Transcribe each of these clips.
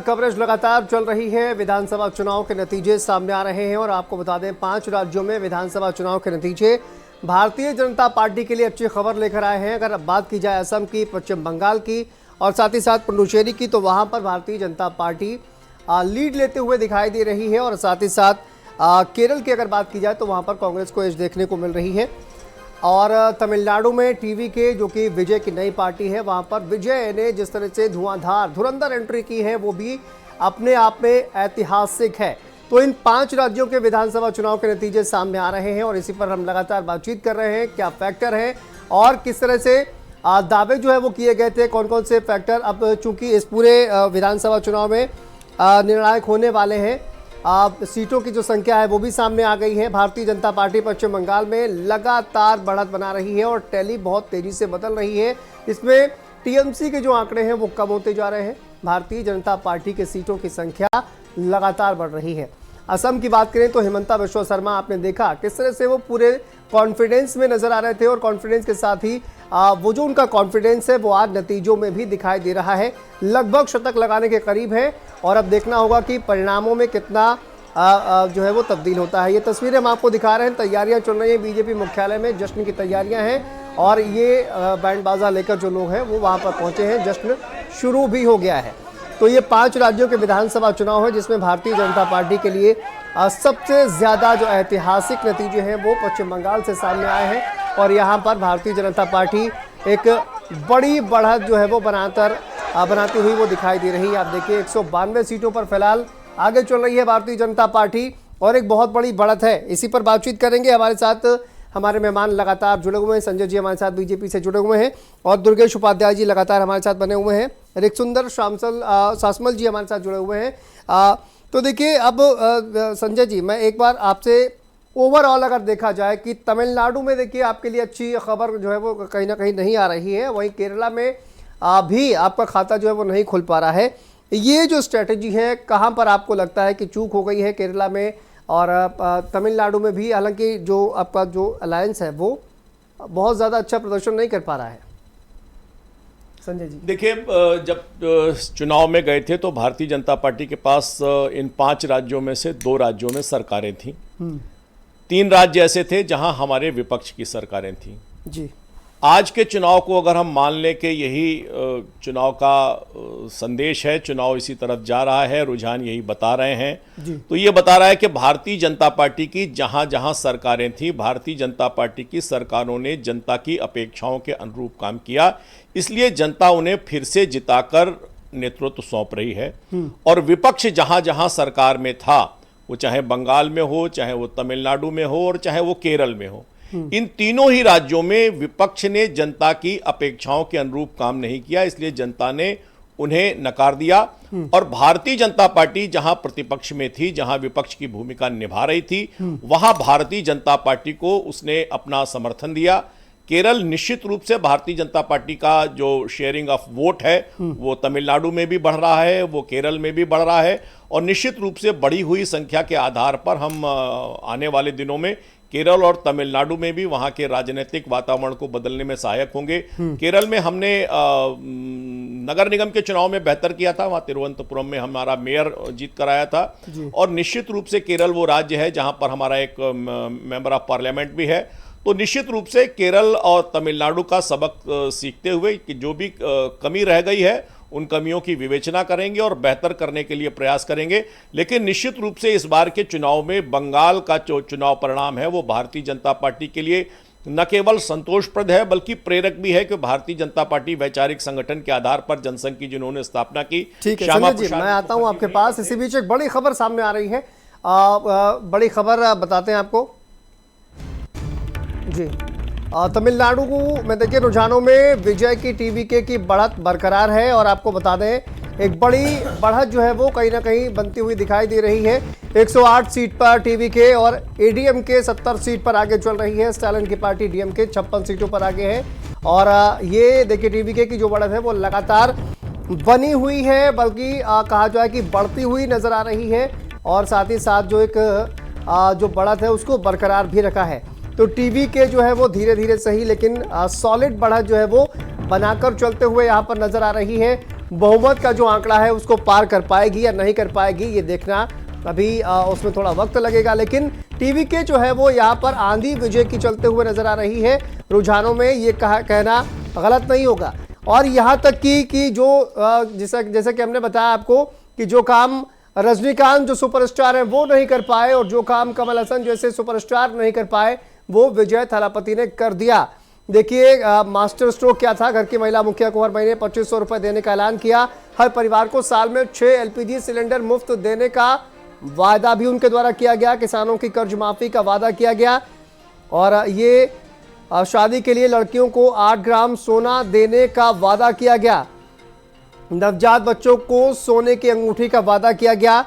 Coverage लगातार चल रही है। विधानसभा चुनाव के नतीजे सामने आ रहे हैं और आपको बता दें 5 राज्यों में विधानसभा चुनाव के नतीजे भारतीय जनता पार्टी के लिए अच्छी खबर लेकर आए हैं। अगर अब बात की जाए असम की, पश्चिम बंगाल की और साथ ही साथ पुडुचेरी की, तो वहां पर भारतीय जनता पार्टी लीड लेते हुए दिखाई दे रही है। और साथ ही साथ केरल की अगर बात की जाए तो वहां पर कांग्रेस को एज देखने को मिल रही है। और तमिलनाडु में टीवी के, जो कि विजय की नई पार्टी है, वहां पर विजय ने जिस तरह से धुआंधार धुरंधर एंट्री की है वो भी अपने आप में ऐतिहासिक है। तो इन 5 राज्यों के विधानसभा चुनाव के नतीजे सामने आ रहे हैं और इसी पर हम लगातार बातचीत कर रहे हैं। क्या फैक्टर है और किस तरह से दावे जो है वो किए गए थे, कौन कौन से फैक्टर अब चूंकि इस पूरे विधानसभा चुनाव में निर्णायक होने वाले हैं। सीटों की जो संख्या है वो भी सामने आ गई है। भारतीय जनता पार्टी पश्चिम बंगाल में लगातार बढ़त बना रही है और टैली बहुत तेजी से बदल रही है। इसमें टीएमसी के जो आंकड़े हैं वो कम होते जा रहे हैं। भारतीय जनता पार्टी के सीटों की संख्या लगातार बढ़ रही है। असम की बात करें तो हिमंता बिस्वा शर्मा, आपने देखा किस तरह से वो पूरे कॉन्फिडेंस में नजर आ रहे थे और कॉन्फिडेंस के साथ ही वो जो उनका कॉन्फिडेंस है वो आज नतीजों में भी दिखाई दे रहा है। लगभग शतक लगाने के करीब है और अब देखना होगा कि परिणामों में कितना जो है वो तब्दील होता है। ये तस्वीरें हम आपको दिखा रहे हैं। तैयारियां चल रही हैं बीजेपी मुख्यालय में, जश्न की तैयारियां हैं और ये बैंड बाजा लेकर जो लोग हैं वो वहाँ पर पहुँचे हैं। जश्न शुरू भी हो गया है। तो ये 5 राज्यों के विधानसभा चुनाव है जिसमें भारतीय जनता पार्टी के लिए सबसे ज़्यादा जो ऐतिहासिक नतीजे हैं वो पश्चिम बंगाल से सामने आए हैं और यहाँ पर भारतीय जनता पार्टी एक बड़ी बढ़त जो है वो बनाती हुई वो दिखाई दे रही है। आप देखिए 192 सीटों पर फिलहाल आगे चल रही है भारतीय जनता पार्टी और एक बहुत बड़ी बढ़त है। इसी पर बातचीत करेंगे। हमारे साथ हमारे मेहमान लगातार जुड़े हुए हैं। संजय जी हमारे साथ बीजेपी से जुड़े हुए हैं और दुर्गेश उपाध्याय जी लगातार हमारे साथ बने हुए हैं। रिकसुंदर सासमल जी हमारे साथ जुड़े हुए हैं। तो देखिए अब संजय जी, मैं एक बार आपसे ओवरऑल अगर देखा जाए कि तमिलनाडु में देखिए आपके लिए अच्छी खबर जो है वो कहीं ना कहीं नहीं आ रही है, वहीं केरला में भी आपका खाता जो है वो नहीं खुल पा रहा है। ये जो स्ट्रेटजी है, कहाँ पर आपको लगता है कि चूक हो गई है केरला में और तमिलनाडु में भी? हालांकि जो आपका जो अलायंस है वो बहुत ज़्यादा अच्छा प्रदर्शन नहीं कर पा रहा है। संजय जी देखिए, जब चुनाव में गए थे तो भारतीय जनता पार्टी के पास इन 5 राज्यों में से 2 राज्यों में सरकारें थीं। 3 राज्य ऐसे थे जहां हमारे विपक्ष की सरकारें थीं जी। आज के चुनाव को अगर हम मान लें कि यही चुनाव का संदेश है, चुनाव इसी तरफ जा रहा है, रुझान यही बता रहे हैं, तो ये बता रहा है कि भारतीय जनता पार्टी की जहां जहां सरकारें थी, भारतीय जनता पार्टी की सरकारों ने जनता की अपेक्षाओं के अनुरूप काम किया। इसलिए जनता उन्हें फिर से जिताकर नेतृत्व सौंप रही है। और विपक्ष जहां जहां सरकार में था, वो चाहे बंगाल में हो, चाहे वो तमिलनाडु में हो और चाहे वो केरल में हो, इन तीनों ही राज्यों में विपक्ष ने जनता की अपेक्षाओं के अनुरूप काम नहीं किया। इसलिए जनता ने उन्हें नकार दिया और भारतीय जनता पार्टी जहां प्रतिपक्ष में थी, जहां विपक्ष की भूमिका निभा रही थी, वहां भारतीय जनता पार्टी को उसने अपना समर्थन दिया। केरल निश्चित रूप से भारतीय जनता पार्टी का जो शेयरिंग ऑफ वोट है वो तमिलनाडु में भी बढ़ रहा है, वो केरल में भी बढ़ रहा है और निश्चित रूप से बढ़ी हुई संख्या के आधार पर हम आने वाले दिनों में केरल और तमिलनाडु में भी वहां के राजनीतिक वातावरण को बदलने में सहायक होंगे। केरल में हमने नगर निगम के चुनाव में बेहतर किया था, वहां तिरुवनंतपुरम में हमारा मेयर जीत कर आया था और निश्चित रूप से केरल वो राज्य है जहां पर हमारा एक मेंबर ऑफ पार्लियामेंट भी है। तो निश्चित रूप से केरल और तमिलनाडु का सबक सीखते हुए कि जो भी कमी रह गई है उन कमियों की विवेचना करेंगे और बेहतर करने के लिए प्रयास करेंगे। लेकिन निश्चित रूप से इस बार के चुनाव में बंगाल का जो चुनाव परिणाम है वो भारतीय जनता पार्टी के लिए न केवल संतोषप्रद है बल्कि प्रेरक भी है कि भारतीय जनता पार्टी वैचारिक संगठन के आधार पर जनसंघ की जिन्होंने स्थापना की। ठीक है संजय जी, मैं आता हूं आपके पास। इसी बीच एक बड़ी खबर सामने आ रही है। बड़ी खबर बताते हैं आपको जी। तमिलनाडु में देखिए रुझानों में विजय की टीवीके की बढ़त बरकरार है और आपको बता दें एक बड़ी बढ़त जो है वो कहीं ना कहीं बनती हुई दिखाई दे रही है। 108 सीट पर टीवीके और एडीएमके 70 सीट पर आगे चल रही है। स्टालिन की पार्टी डीएमके 56 सीटों पर आगे है और ये देखिए टीवीके की जो बढ़त है वो लगातार बनी हुई है, बल्कि कहा जाए कि बढ़ती हुई नजर आ रही है और साथ ही साथ जो एक जो बढ़त है उसको बरकरार भी रखा है। तो टीवी के जो है वो धीरे धीरे सही लेकिन सॉलिड बढ़त जो है वो बनाकर चलते हुए यहाँ पर नजर आ रही है। बहुमत का जो आंकड़ा है उसको पार कर पाएगी या नहीं कर पाएगी, ये देखना अभी उसमें थोड़ा वक्त लगेगा। लेकिन टीवीके जो है वो यहाँ पर आंधी विजय की चलते हुए नजर आ रही है। रुझानों में ये कहना गलत नहीं होगा। और यहाँ तक कि जो जैसा कि हमने बताया आपको कि जो काम रजनीकांत जो सुपरस्टार है वो नहीं कर पाए और जो काम कमल हसन जैसे सुपरस्टार नहीं कर पाए वो विजय थलापति ने कर दिया। देखिए मास्टर स्ट्रोक क्या था। घर की महिला मुखिया को हर महीने 2500 रुपए देने का ऐलान किया। हर परिवार को साल में 6 एलपीजी सिलेंडर मुफ्त देने का वादा भी उनके द्वारा किया गया। किसानों की कर्ज माफी का वादा किया गया और ये शादी के लिए लड़कियों को 8 ग्राम सोना देने का वादा किया गया। नवजात बच्चों को सोने की अंगूठी का वादा किया गया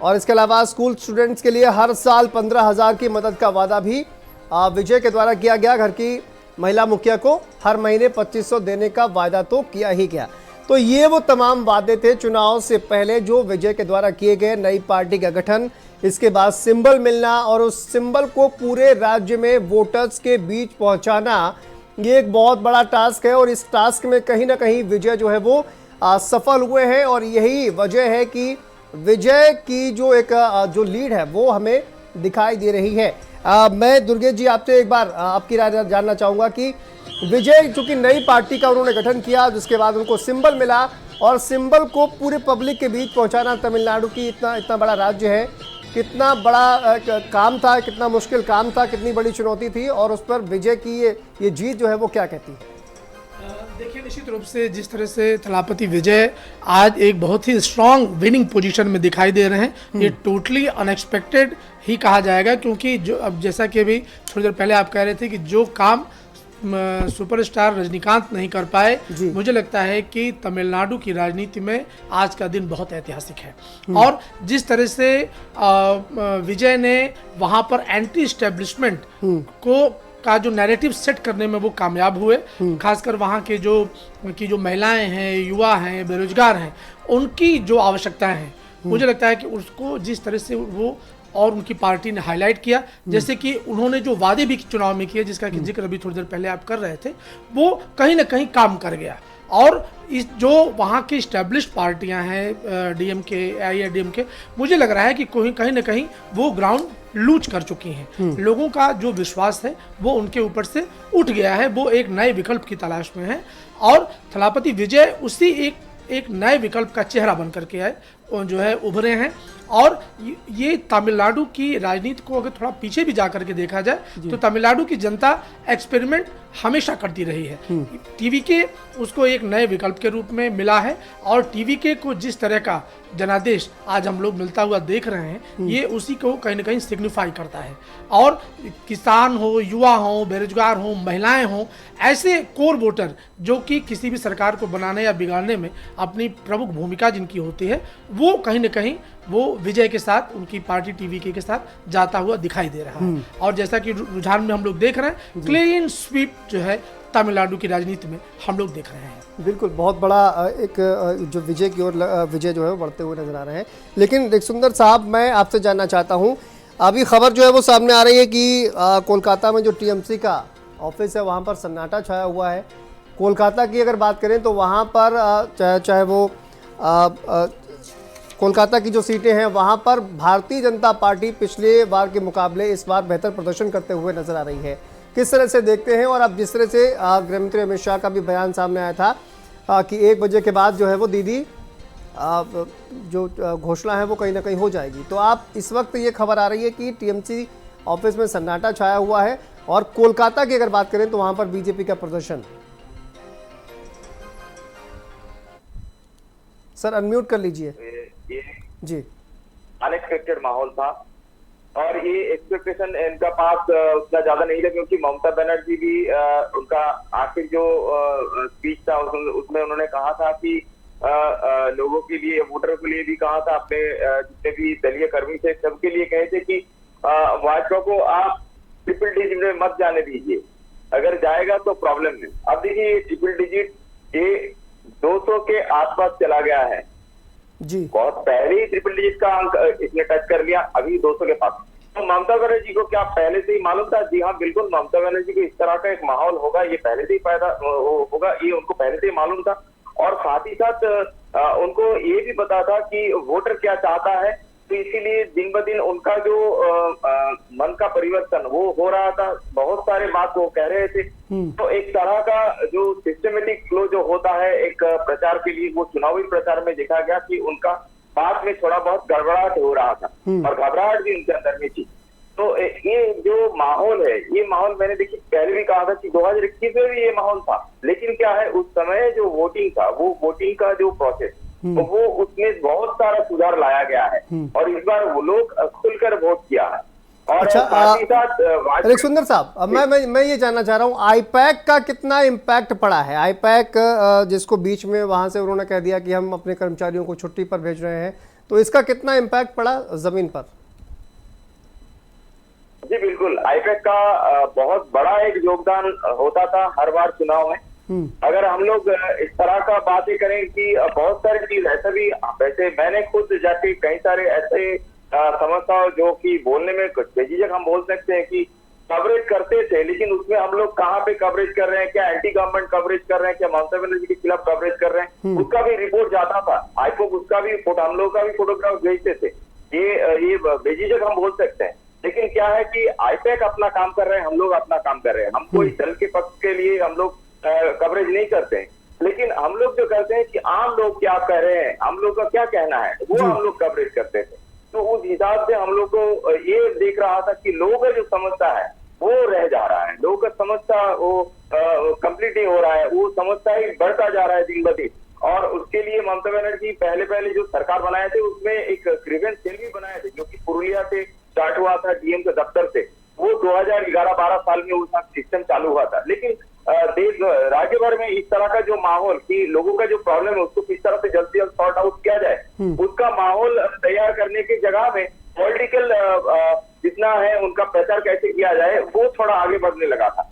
और इसके अलावा स्कूल स्टूडेंट्स के लिए हर साल 15,000 की मदद का वादा भी विजय के द्वारा किया गया। घर की महिला मुखिया को हर महीने 2500 देने का वादा तो किया ही गया। तो ये वो तमाम वादे थे चुनाव से पहले जो विजय के द्वारा किए गए। नई पार्टी का गठन, इसके बाद सिंबल मिलना और उस सिंबल को पूरे राज्य में वोटर्स के बीच पहुंचाना, ये एक बहुत बड़ा टास्क है और इस टास्क में कहीं ना कहीं विजय जो है वो सफल हुए हैं। और यही वजह है कि विजय की जो एक जो लीड है वो हमें दिखाई दे रही है। मैं दुर्गेश जी आपसे एक बार आपकी राय जानना चाहूंगा कि विजय चूंकि नई पार्टी का उन्होंने गठन किया, जिसके बाद उनको सिंबल मिला और सिंबल को पूरे पब्लिक के बीच पहुंचाना तमिलनाडु की इतना बड़ा राज्य है, कितना बड़ा काम था, कितना मुश्किल काम था, कितनी बड़ी चुनौती थी और उस पर विजय की ये जीत जो है वो क्या कहती है? देखिए, निश्चित रूप से जिस तरह से थलापति विजय आज एक बहुत ही स्ट्रांग विनिंग पोजीशन में दिखाई दे रहे हैं, ये टोटली अनएक्सपेक्टेड ही कहा जाएगा। क्योंकि जो अब जैसा कि अभी थोड़ी देर पहले आप कह रहे थे कि जो काम सुपरस्टार रजनीकांत नहीं कर पाए, मुझे लगता है कि तमिलनाडु की राजनीति में आज का दिन बहुत ऐतिहासिक है। और जिस तरह से विजय ने वहां पर एंटी एस्टेब्लिशमेंट का जो नैरेटिव सेट करने में वो कामयाब हुए, खासकर वहाँ के जो महिलाएं हैं, युवा हैं, बेरोजगार हैं, उनकी जो आवश्यकताएं हैं, मुझे लगता है कि उसको जिस तरह से वो और उनकी पार्टी ने हाईलाइट किया, जैसे कि उन्होंने जो वादे भी चुनाव में किए, जिसका कि जिक्र अभी थोड़ी देर पहले आप कर रहे थे, वो कहीं ना कहीं काम कर गया। और इस जो वहाँ की स्टैब्लिश्ड पार्टियां हैं, डीएमके, एआईएडीएमके, मुझे लग रहा है कि कहीं ना कहीं वो ग्राउंड लूज कर चुकी हैं। लोगों का जो विश्वास है वो उनके ऊपर से उठ गया है, वो एक नए विकल्प की तलाश में है और थलापति विजय उसी एक नए विकल्प का चेहरा बन करके आए जो है उभरे हैं। और ये तमिलनाडु की राजनीति को अगर थोड़ा पीछे भी जाकर के देखा जाए तो तमिलनाडु की जनता एक्सपेरिमेंट हमेशा करती रही है। टीवीके उसको एक नए विकल्प के रूप में मिला है और टीवीके को जिस तरह का जनादेश आज हम लोग मिलता हुआ देख रहे हैं, ये उसी को कहीं ना कहीं सिग्निफाई करता है। और किसान हो, युवा हो, बेरोजगार हो, महिलाएं हो, ऐसे कोर वोटर जो कि किसी भी सरकार को बनाने या बिगाड़ने में अपनी प्रमुख भूमिका जिनकी होती है, वो कहीं ना कहीं वो विजय के साथ, उनकी पार्टी टीवीके के साथ जाता हुआ दिखाई दे रहा है। और जैसा कि रुझान में हम लोग देख रहे हैं, क्लीन स्वीप जो है तमिलनाडु की राजनीति में हम लोग देख रहे हैं। बिल्कुल, बहुत बड़ा एक जो विजय की ओर विजय जो है वो बढ़ते हुए नजर आ रहे हैं। लेकिन सुंदर साहब, मैं आपसे जानना चाहता हूँ, अभी खबर जो है वो सामने आ रही है कि कोलकाता में जो टीएमसी का ऑफिस है वहाँ पर सन्नाटा छाया हुआ है। कोलकाता की अगर बात करें तो वहाँ पर चाहे वो कोलकाता की जो सीटें हैं वहाँ पर भारतीय जनता पार्टी पिछले बार के मुकाबले इस बार बेहतर प्रदर्शन करते हुए नजर आ रही है। किस तरह से देखते हैं? और अब जिस तरह से गृहमंत्री अमित शाह का भी बयान सामने आया था कि 1 बजे के बाद जो है वो दीदी जो घोषणा है वो कहीं ना कहीं हो जाएगी, तो आप इस वक्त ये खबर आ रही है कि टीएमसी ऑफिस में सन्नाटा छाया हुआ है और कोलकाता की अगर बात करें तो वहां पर बीजेपी का प्रदर्शन। सर अनम्यूट कर लीजिए। जी, अनएक्सपेक्टेड माहौल था और ये एक्सपेक्टेशन इनका पास उतना ज्यादा नहीं था, क्योंकि ममता बनर्जी भी उनका आखिर जो स्पीच था उसमें उन्होंने कहा था कि लोगों के लिए, वोटरों के लिए भी कहा था, अपने जितने भी दलीय कर्मी थे सबके लिए कहे थे कि भाजपा को आप ट्रिपल डिजिट में मत जाने दीजिए, अगर जाएगा तो प्रॉब्लम है। अब देखिए, ट्रिपल डिजिट ये 200 के आसपास चला गया है जी, बहुत पहले ही ट्रिपल डिजिट का अंक इसने टच कर लिया, अभी 200 के पास। तो ममता बनर्जी को क्या पहले से ही मालूम था? जी हाँ, बिल्कुल, ममता बनर्जी को इस तरह का एक माहौल होगा, ये पहले से ही पैदा होगा, ये उनको पहले से ही मालूम था। और साथ ही साथ उनको ये भी पता था कि वोटर क्या चाहता है, तो इसीलिए दिन ब दिन उनका जो मन का परिवर्तन वो हो रहा था। बहुत सारे बात वो कह रहे थे। तो एक तरह का जो सिस्टमेटिक फ्लो जो होता है एक प्रचार के लिए, वो चुनावी प्रचार में देखा गया कि उनका बात में थोड़ा बहुत गड़बड़ाहट हो रहा था और घबराहट भी उनके अंदर में थी। तो ये जो माहौल है, ये माहौल मैंने देखिए पहले भी कहा था कि 2021 में भी ये माहौल था, लेकिन क्या है उस समय जो वोटिंग था, वो वोटिंग का जो प्रोसेस, तो वो उसमें बहुत सारा सुधार लाया गया है और इस बार वो लोग खुलकर वोट किया है। और अच्छा, साथ ही साथ अलेक्स सुंदर साहब, अब मैं ये जानना चाह रहा हूँ, आईपैक का कितना इम्पैक्ट पड़ा है? आईपैक जिसको बीच में वहां से उन्होंने कह दिया कि हम अपने कर्मचारियों को छुट्टी पर भेज रहे हैं, तो इसका कितना इम्पैक्ट पड़ा जमीन पर? जी बिल्कुल, आईपैक का बहुत बड़ा एक योगदान होता था हर बार चुनाव में। अगर हम लोग इस तरह का बातें करें कि बहुत सारी चीज ऐसा भी, वैसे मैंने खुद जाके कई सारे ऐसे समस्या जो कि बोलने में कुछ बेझिझक हम बोल सकते हैं कि कवरेज करते थे, लेकिन उसमें हम लोग कहाँ पे कवरेज कर रहे हैं, क्या एंटी गवर्नमेंट कवरेज कर रहे हैं, क्या ममता बनर्जी के खिलाफ कवरेज कर रहे हैं, उसका भी रिपोर्ट जाता था। आईपैक उसका भी हम लोग का भी फोटोग्राफ भेजते थे। ये बेझिझक हम बोल सकते हैं। लेकिन क्या है कि आईपैक अपना काम कर रहे हैं, हम लोग अपना काम कर रहे हैं। हम कोई दल के पक्ष के लिए हम लोग कवरेज नहीं करते हैं, लेकिन हम लोग जो करते हैं कि आम लोग क्या कह रहे हैं, हम लोग का क्या कहना है, वो हम लोग कवरेज करते थे। तो उस हिसाब से हम लोग को ये देख रहा था कि लोगों का जो समस्या है वो रह जा रहा है, लोगों का समस्या वो कंप्लीट नहीं हो रहा है, वो समस्या ही बढ़ता जा रहा है दिन ब दिन। और उसके लिए ममता बनर्जी पहले जो सरकार बनाए थे उसमें एक ग्रीवेंस सेल भी बनाए थे, जो कि पुरुलिया से स्टार्ट हुआ था, डीएम के दफ्तर से। वो 2011-12 साल में वो सिस्टम चालू हुआ था। लेकिन देश राज्य भर में इस तरह का जो माहौल कि लोगों का जो प्रॉब्लम है उसको किस तरह से जल्द से जल्द सॉर्ट आउट किया जाए, उसका माहौल तैयार करने की जगह में पॉलिटिकल जितना है उनका प्रचार कैसे किया जाए वो थोड़ा आगे बढ़ने लगा था।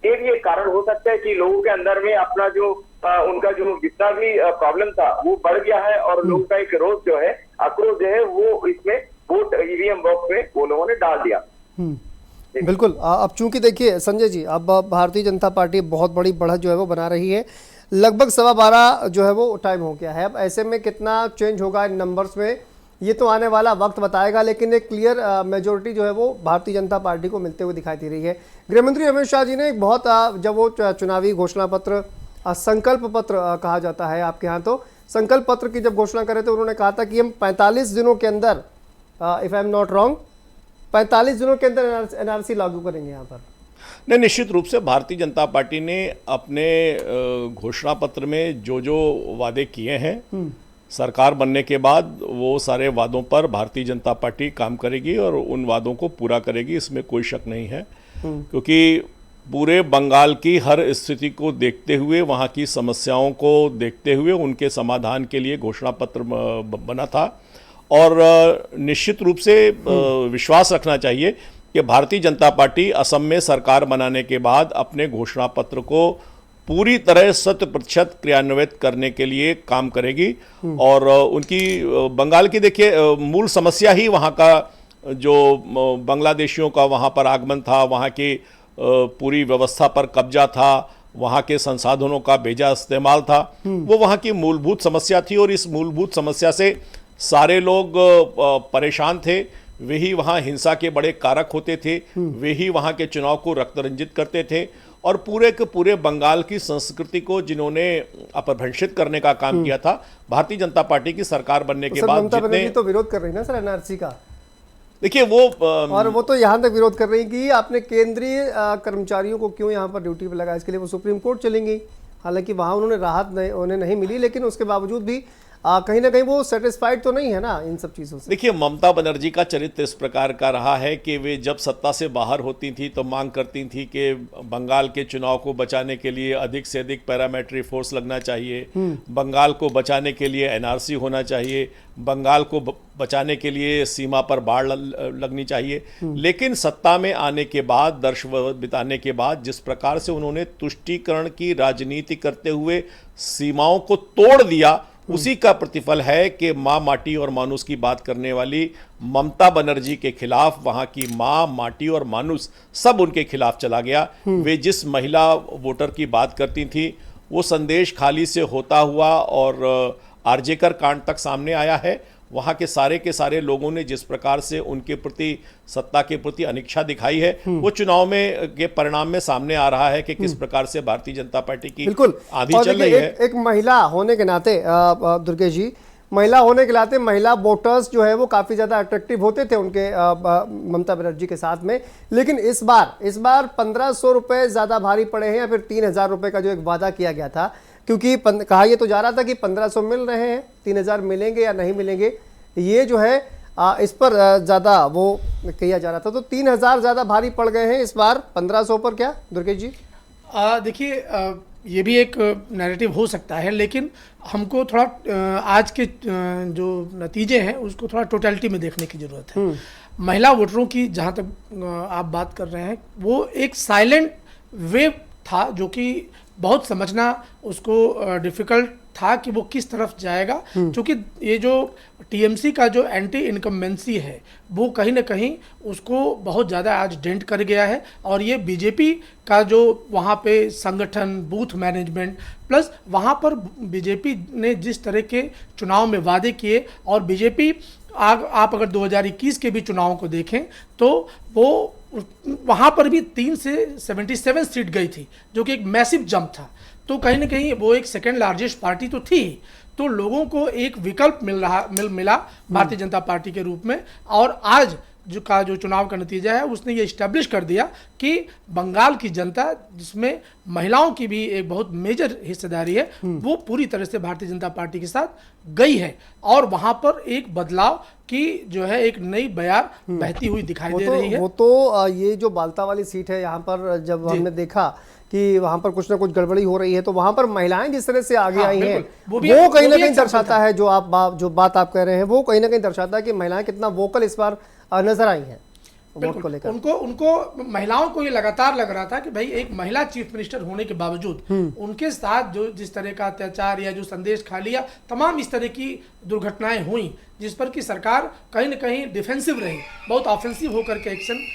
ये भी एक कारण हो सकता है कि लोगों के अंदर में अपना जो उनका जो जितना भी प्रॉब्लम था वो बढ़ गया है और लोगों का एक रोष जो है, आक्रोश जो है, वो इसमें वोट ईवीएम बॉक्स में वो लोगों ने डाल दिया। बिल्कुल। अब चूंकि देखिए संजय जी, अब भारतीय जनता पार्टी बहुत बड़ी बढ़त जो है वो बना रही है, लगभग 12:15 जो है वो टाइम हो गया है। अब ऐसे में कितना चेंज होगा इन नंबर्स में, ये तो आने वाला वक्त बताएगा, लेकिन एक क्लियर मेजोरिटी जो है वो भारतीय जनता पार्टी को मिलते हुए दिखाई दे रही है। गृहमंत्री अमित शाह जी ने एक बहुत जब वो चुनावी घोषणा पत्र, संकल्प पत्र कहा जाता है आपके यहाँ, तो संकल्प पत्र की जब घोषणा करे तो उन्होंने कहा था कि हम 45 दिनों के अंदर, if I am not wrong, 45 दिनों के अंदर एनआरसी लागू करेंगे यहाँ पर। नहीं, निश्चित रूप से भारतीय जनता पार्टी ने अपने घोषणा पत्र में जो वादे किए हैं सरकार बनने के बाद, वो सारे वादों पर भारतीय जनता पार्टी काम करेगी और उन वादों को पूरा करेगी, इसमें कोई शक नहीं है। क्योंकि पूरे बंगाल की हर स्थिति को देखते हुए, वहाँ की समस्याओं को देखते हुए उनके समाधान के लिए घोषणा पत्र बना था। और निश्चित रूप से विश्वास रखना चाहिए कि भारतीय जनता पार्टी असम में सरकार बनाने के बाद अपने घोषणा पत्र को पूरी तरह 100% क्रियान्वित करने के लिए काम करेगी। और उनकी बंगाल की देखिए मूल समस्या ही वहाँ का जो बांग्लादेशियों का वहाँ पर आगमन था, वहाँ की पूरी व्यवस्था पर कब्जा था, वहाँ के संसाधनों का बेजा इस्तेमाल था, वो वहाँ की मूलभूत समस्या थी। और इस मूलभूत समस्या से सारे लोग परेशान थे। वे ही वहाँ हिंसा के बड़े कारक होते थे, वे ही वहाँ के चुनाव को रक्त रंजित करते थे और पूरे के पूरे बंगाल की संस्कृति को जिन्होंने अपभ्रंशित करने का काम किया था। भारतीय जनता पार्टी की सरकार बनने के बाद ममता बनर्जी तो विरोध कर रही है ना सर एनआरसी का, देखिए वो और वो तो यहाँ तक विरोध कर रही कि आपने केंद्रीय कर्मचारियों को क्यों यहाँ पर ड्यूटी पर लगाया, इसके लिए वो सुप्रीम कोर्ट चलेंगी। हालांकि वहाँ उन्होंने राहत उन्हें नहीं मिली, लेकिन उसके बावजूद भी कहीं ना कहीं वो सेटिस्फाइड तो नहीं है ना इन सब चीज़ों से। देखिए ममता बनर्जी का चरित्र इस प्रकार का रहा है कि वे जब सत्ता से बाहर होती थी तो मांग करती थी कि बंगाल के चुनाव को बचाने के लिए अधिक से अधिक पैरामिलिट्री फोर्स लगना चाहिए, बंगाल को बचाने के लिए एनआरसी होना चाहिए, बंगाल को बचाने के लिए सीमा पर बाढ़ लगनी चाहिए। लेकिन सत्ता में आने के बाद, दर्श बिताने के बाद जिस प्रकार से उन्होंने तुष्टीकरण की राजनीति करते हुए सीमाओं को तोड़ दिया, उसी का प्रतिफल है कि माँ माटी और मानुस की बात करने वाली ममता बनर्जी के खिलाफ वहाँ की माँ, माटी और मानुस सब उनके खिलाफ चला गया। वे जिस महिला वोटर की बात करती थी वो संदेश खाली से होता हुआ और आरजेकर कांड तक सामने आया है। वहाँ के सारे लोगों ने जिस प्रकार से उनके प्रति, सत्ता के प्रति अनिच्छा दिखाई है, वो चुनाव में के परिणाम में सामने आ रहा है कि किस प्रकार से भारतीय जनता पार्टी की बिल्कुल आंधी चल रही है। एक महिला होने के नाते दुर्गेश जी, महिला होने के नाते महिला वोटर्स जो है वो काफी ज्यादा अट्रैक्टिव होते थे उनके ममता बनर्जी के साथ में, लेकिन इस बार 1500 रुपए ज्यादा भारी पड़े हैं या फिर 3000 रुपए का जो एक वादा किया गया था, क्योंकि कहा यह तो जा रहा था कि 1500 मिल रहे हैं, 3000 मिलेंगे या नहीं मिलेंगे, ये जो है इस पर ज़्यादा वो किया जा रहा था, तो 3000 ज़्यादा भारी पड़ गए हैं इस बार 1500 पर। क्या दुर्गेश जी? देखिए, ये भी एक नैरेटिव हो सकता है, लेकिन हमको थोड़ा आज के जो नतीजे हैं उसको थोड़ा टोटलिटी में देखने की ज़रूरत है। महिला वोटरों की जहाँ तक आप बात कर रहे हैं, वो एक साइलेंट वेव था जो कि बहुत समझना उसको डिफ़िकल्ट था कि वो किस तरफ जाएगा, क्योंकि ये जो टीएमसी का जो एंटी इनकम्बेंसी है वो कहीं ना कहीं उसको बहुत ज़्यादा आज डेंट कर गया है। और ये बीजेपी का जो वहाँ पे संगठन, बूथ मैनेजमेंट, प्लस वहाँ पर बीजेपी ने जिस तरह के चुनाव में वादे किए, और बीजेपी आप अगर 2021 के भी चुनावों को देखें तो वो वहाँ पर भी 3 से 77 सीट गई थी, जो कि एक मैसिव जंप था। तो कहीं ना कहीं वो एक सेकेंड लार्जेस्ट पार्टी तो थी, तो लोगों को एक विकल्प मिला भारतीय जनता पार्टी के रूप में। और आज जो चुनाव का नतीजा है उसने ये इस्टेब्लिश कर दिया कि बंगाल की जनता, जिसमें महिलाओं की भी एक बहुत मेजर हिस्सेदारी है, वो पूरी तरह से भारतीय जनता पार्टी के साथ गई है, और वहां पर एक बदलाव की जो है एक नई बयार बहती हुई दिखाई दे रही है। वो तो ये जो बाल्ता वाली सीट है, यहाँ पर जब हमने देखा कि वहां पर कुछ ना कुछ गड़बड़ी हो रही है, तो वहां पर महिलाएं जिस तरह से आगे आई हैं, वो कहीं ना कहीं दर्शाता है, जो बात आप कह रहे हैं वो कहीं ना कहीं दर्शाता है कि महिलाएं कितना वोकल इस बार नजर आई हैं वोट को लेकर। उनको महिलाओं को ये लगातार लग रहा था कि भाई एक महिला चीफ मिनिस्टर होने के बावजूद उनके साथ जो जिस तरह का अत्याचार या जो संदेश खा लिया, तमाम इस तरह की दुर्घटनाएं हुई, जिस पर कि सरकार कहीं न कहीं डिफेंसिव रही, बहुत ऑफेंसिव होकर के एक्शन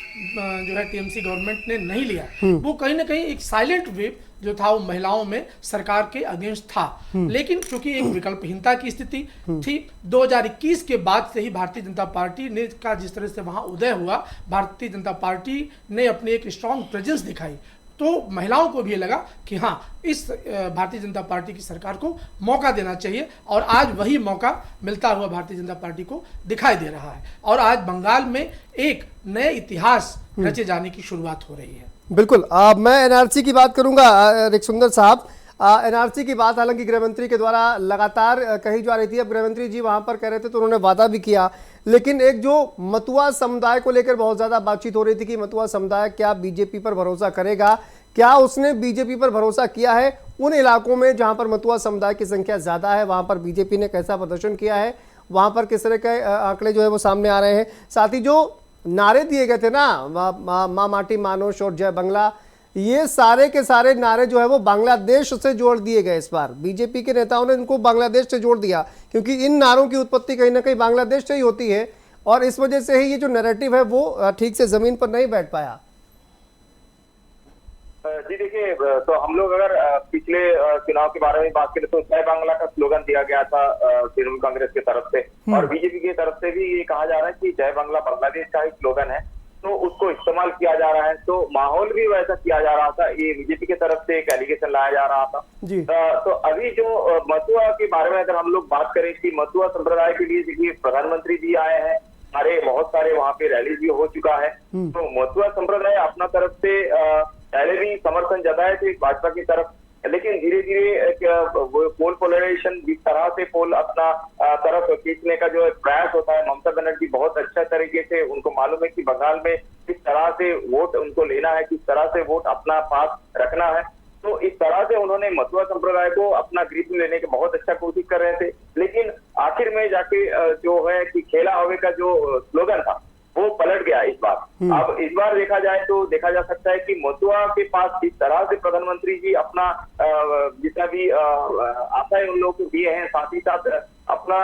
जो है टीएमसी गवर्नमेंट ने नहीं लिया। वो कहीं न कहीं एक साइलेंट वेव जो था वो महिलाओं में सरकार के अगेंस्ट था। लेकिन क्योंकि एक विकल्पहीनता की स्थिति थी, 2021 के बाद से ही भारतीय जनता पार्टी ने का जिस तरह से वहां उदय हुआ, भारतीय जनता पार्टी ने अपनी एक स्ट्रॉन्ग प्रेजेंस दिखाई, तो महिलाओं को भी लगा कि हाँ, इस भारतीय जनता पार्टी की सरकार को मौका देना चाहिए, और आज वही मौका मिलता हुआ भारतीय जनता पार्टी को दिखाई दे रहा है। और आज बंगाल में एक नए इतिहास रचे जाने की शुरुआत हो रही है। बिल्कुल। मैं एनआरसी की बात करूंगा रिकसुंदर साहब। एनआरसी की बात हालांकि गृहमंत्री के द्वारा लगातार कही जा रही थी, अब गृहमंत्री जी वहां पर कह रहे थे तो उन्होंने वादा भी किया, लेकिन एक जो मतुआ समुदाय को लेकर बहुत ज्यादा बातचीत हो रही थी कि मतुआ समुदाय क्या बीजेपी पर भरोसा करेगा, क्या उसने बीजेपी पर भरोसा किया है? उन इलाकों में जहां पर मतुआ समुदाय की संख्या ज्यादा है, वहां पर बीजेपी ने कैसा प्रदर्शन किया है, वहां पर किस तरह के आंकड़े जो है वो सामने आ रहे हैं? साथ ही जो नारे दिए गए थे ना, माँ माटी मानोश और जय बांग्ला, ये सारे के सारे नारे जो है वो बांग्लादेश से जोड़ दिए गए। इस बार बीजेपी के नेताओं ने इनको बांग्लादेश से जोड़ दिया, क्योंकि इन नारों की उत्पत्ति कहीं ना कहीं बांग्लादेश से ही होती है, और इस वजह से ही ये जो नैरेटिव है वो ठीक से जमीन पर नहीं बैठ पाया। जी देखिए, तो हम लोग अगर पिछले चुनाव के बारे में बात करें तो जय बांग्ला का स्लोगन दिया गया था तृणमूल कांग्रेस की तरफ से, और बीजेपी की तरफ से भी ये कहा जा रहा है कि जय बांग्ला बांग्लादेश का ही स्लोगन है, तो उसको इस्तेमाल किया जा रहा है। तो माहौल भी वैसा किया जा रहा था, ये बीजेपी की तरफ से एक एलिगेशन लाया जा रहा था जी। तो अभी जो मतुआ के बारे में अगर हम लोग बात करें कि मतुआ संप्रदाय के लिए देखिए प्रधानमंत्री जी आए हैं, हमारे बहुत सारे वहाँ पे रैली भी हो चुका है, तो मतुआ संप्रदाय अपना तरफ से पहले भी समर्थन जताए थे भाजपा की तरफ, लेकिन धीरे धीरे पोल पोलराइजेशन जिस तरह से पोल अपना तरफ खींचने का जो प्रयास होता है, ममता बनर्जी बहुत अच्छा तरीके से, उनको मालूम है कि बंगाल में किस तरह से वोट उनको लेना है, किस तरह से वोट अपना पास रखना है, तो इस तरह से उन्होंने मतुआ संप्रदाय को अपना ग्रिप में लेने की बहुत अच्छा कोशिश कर रहे थे। लेकिन आखिर में जाके जो है कि खेला हवे का जो स्लोगन था वो पलट गया इस बार। अब इस बार देखा जाए तो देखा जा सकता है कि मतुआ के पास जिस तरह से प्रधानमंत्री जी अपना जितना भी आशाएं उन लोगों को दिए हैं, साथ ही साथ अपना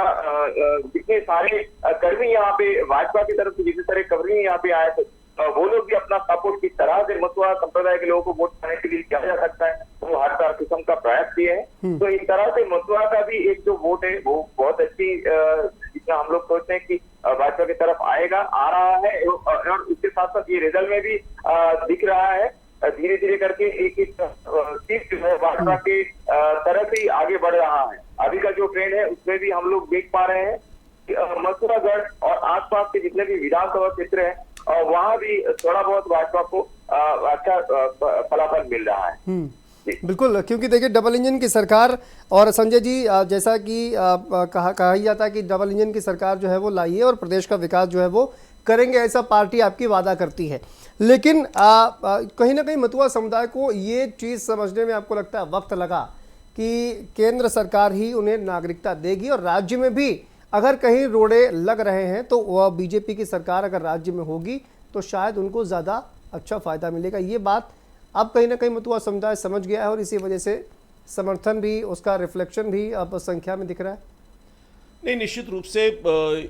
जितने सारे कर्मी यहाँ पे भाजपा की तरफ से जितने सारे कर्मी यहाँ पे आए थे, वो लोग भी अपना सपोर्ट किस तरह से मतुआ संप्रदाय के लोगों को वोट करने के लिए किया जा सकता है, वो हर तरह किस्म का प्रयास किए हैं। तो इस तरह से मथुरा का भी एक जो वोट है वो बहुत अच्छी, जितना हम लोग सोचते हैं कि भाजपा की तरफ आ रहा है, और उसके साथ साथ ये रिजल्ट में भी दिख रहा है धीरे धीरे करके एक सीट जो है भाजपा के तरफ ही आगे बढ़ रहा है। अभी का जो ट्रेंड है उसमें भी हम लोग देख पा रहे हैं कि मथुरागढ़ और आसपास के जितने भी विधानसभा क्षेत्र है वहां भी थोड़ा बहुत भाजपा को अच्छा फलाफल मिल रहा है। बिल्कुल, क्योंकि देखिए डबल इंजन की सरकार, और संजय जी जैसा कि कहा ही जाता है कि डबल इंजन की सरकार जो है वो लाइए और प्रदेश का विकास जो है वो करेंगे, ऐसा पार्टी आपकी वादा करती है। लेकिन कहीं ना कहीं मथुरा समुदाय को ये चीज़ समझने में आपको लगता है वक्त लगा कि केंद्र सरकार ही उन्हें नागरिकता देगी, और राज्य में भी अगर कहीं रोड़े लग रहे हैं तो वह बीजेपी की सरकार अगर राज्य में होगी तो शायद उनको ज़्यादा अच्छा फ़ायदा मिलेगा। ये बात अब कहीं ना कहीं मथुरा समुदाय समझ गया है, और इसी वजह से समर्थन भी, उसका रिफ्लेक्शन भी अब संख्या में दिख रहा है। नहीं, निश्चित रूप से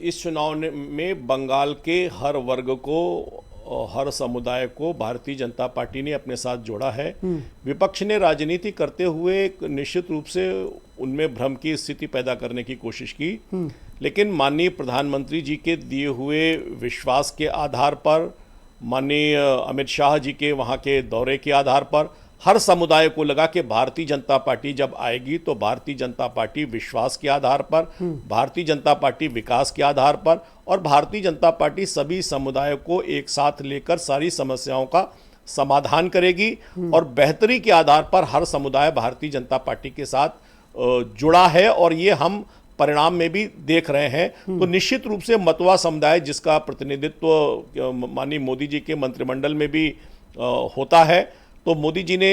इस चुनाव में बंगाल के हर वर्ग को, हर समुदाय को भारतीय जनता पार्टी ने अपने साथ जोड़ा है। विपक्ष ने राजनीति करते हुए निश्चित रूप से उनमें भ्रम की स्थिति पैदा करने की कोशिश की, लेकिन माननीय प्रधानमंत्री जी के दिए हुए विश्वास के आधार पर, माननीय अमित शाह जी के वहाँ के दौरे के आधार पर हर समुदाय को लगा कि भारतीय जनता पार्टी जब आएगी तो भारतीय जनता पार्टी विश्वास के आधार पर, भारतीय जनता पार्टी विकास के आधार पर, और भारतीय जनता पार्टी सभी समुदायों को एक साथ लेकर सारी समस्याओं का समाधान करेगी, और बेहतरी के आधार पर हर समुदाय भारतीय जनता पार्टी के साथ जुड़ा है, और ये हम परिणाम में भी देख रहे हैं। तो निश्चित रूप से मथुरा समुदाय, जिसका प्रतिनिधित्व माननीय मोदी जी के मंत्रिमंडल में भी होता है, तो मोदी जी ने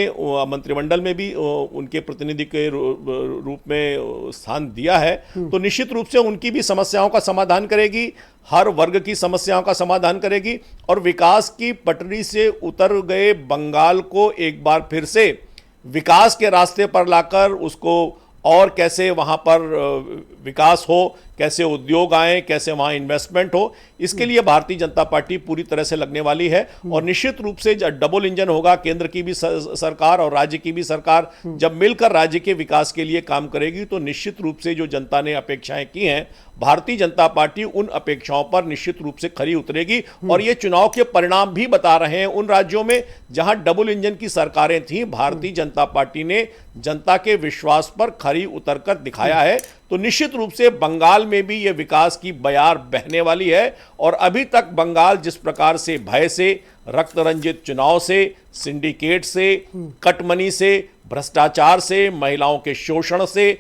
मंत्रिमंडल में भी उनके प्रतिनिधि के रूप में स्थान दिया है, तो निश्चित रूप से उनकी भी समस्याओं का समाधान करेगी, हर वर्ग की समस्याओं का समाधान करेगी, और विकास की पटरी से उतर गए बंगाल को एक बार फिर से विकास के रास्ते पर लाकर उसको और कैसे वहाँ पर विकास हो, कैसे उद्योग आए, कैसे वहाँ इन्वेस्टमेंट हो, इसके लिए भारतीय जनता पार्टी पूरी तरह से लगने वाली है। और निश्चित रूप से जब डबल इंजन होगा, केंद्र की भी सरकार और राज्य की भी सरकार जब मिलकर राज्य के विकास के लिए काम करेगी, तो निश्चित रूप से जो जनता ने अपेक्षाएं की हैं, भारतीय जनता पार्टी उन अपेक्षाओं पर निश्चित रूप से खरी उतरेगी। और ये चुनाव के परिणाम भी बता रहे हैं, उन राज्यों में जहां डबल इंजन की सरकारें थीं, भारतीय जनता पार्टी ने जनता के विश्वास पर खरी उतरकर दिखाया है। तो निश्चित रूप से बंगाल में भी ये विकास की बयार बहने वाली है। और अभी तक बंगाल जिस प्रकार से भय से, रक्त रंजित चुनाव से, सिंडिकेट से, कटमनी से, भ्रष्टाचार से, महिलाओं के शोषण से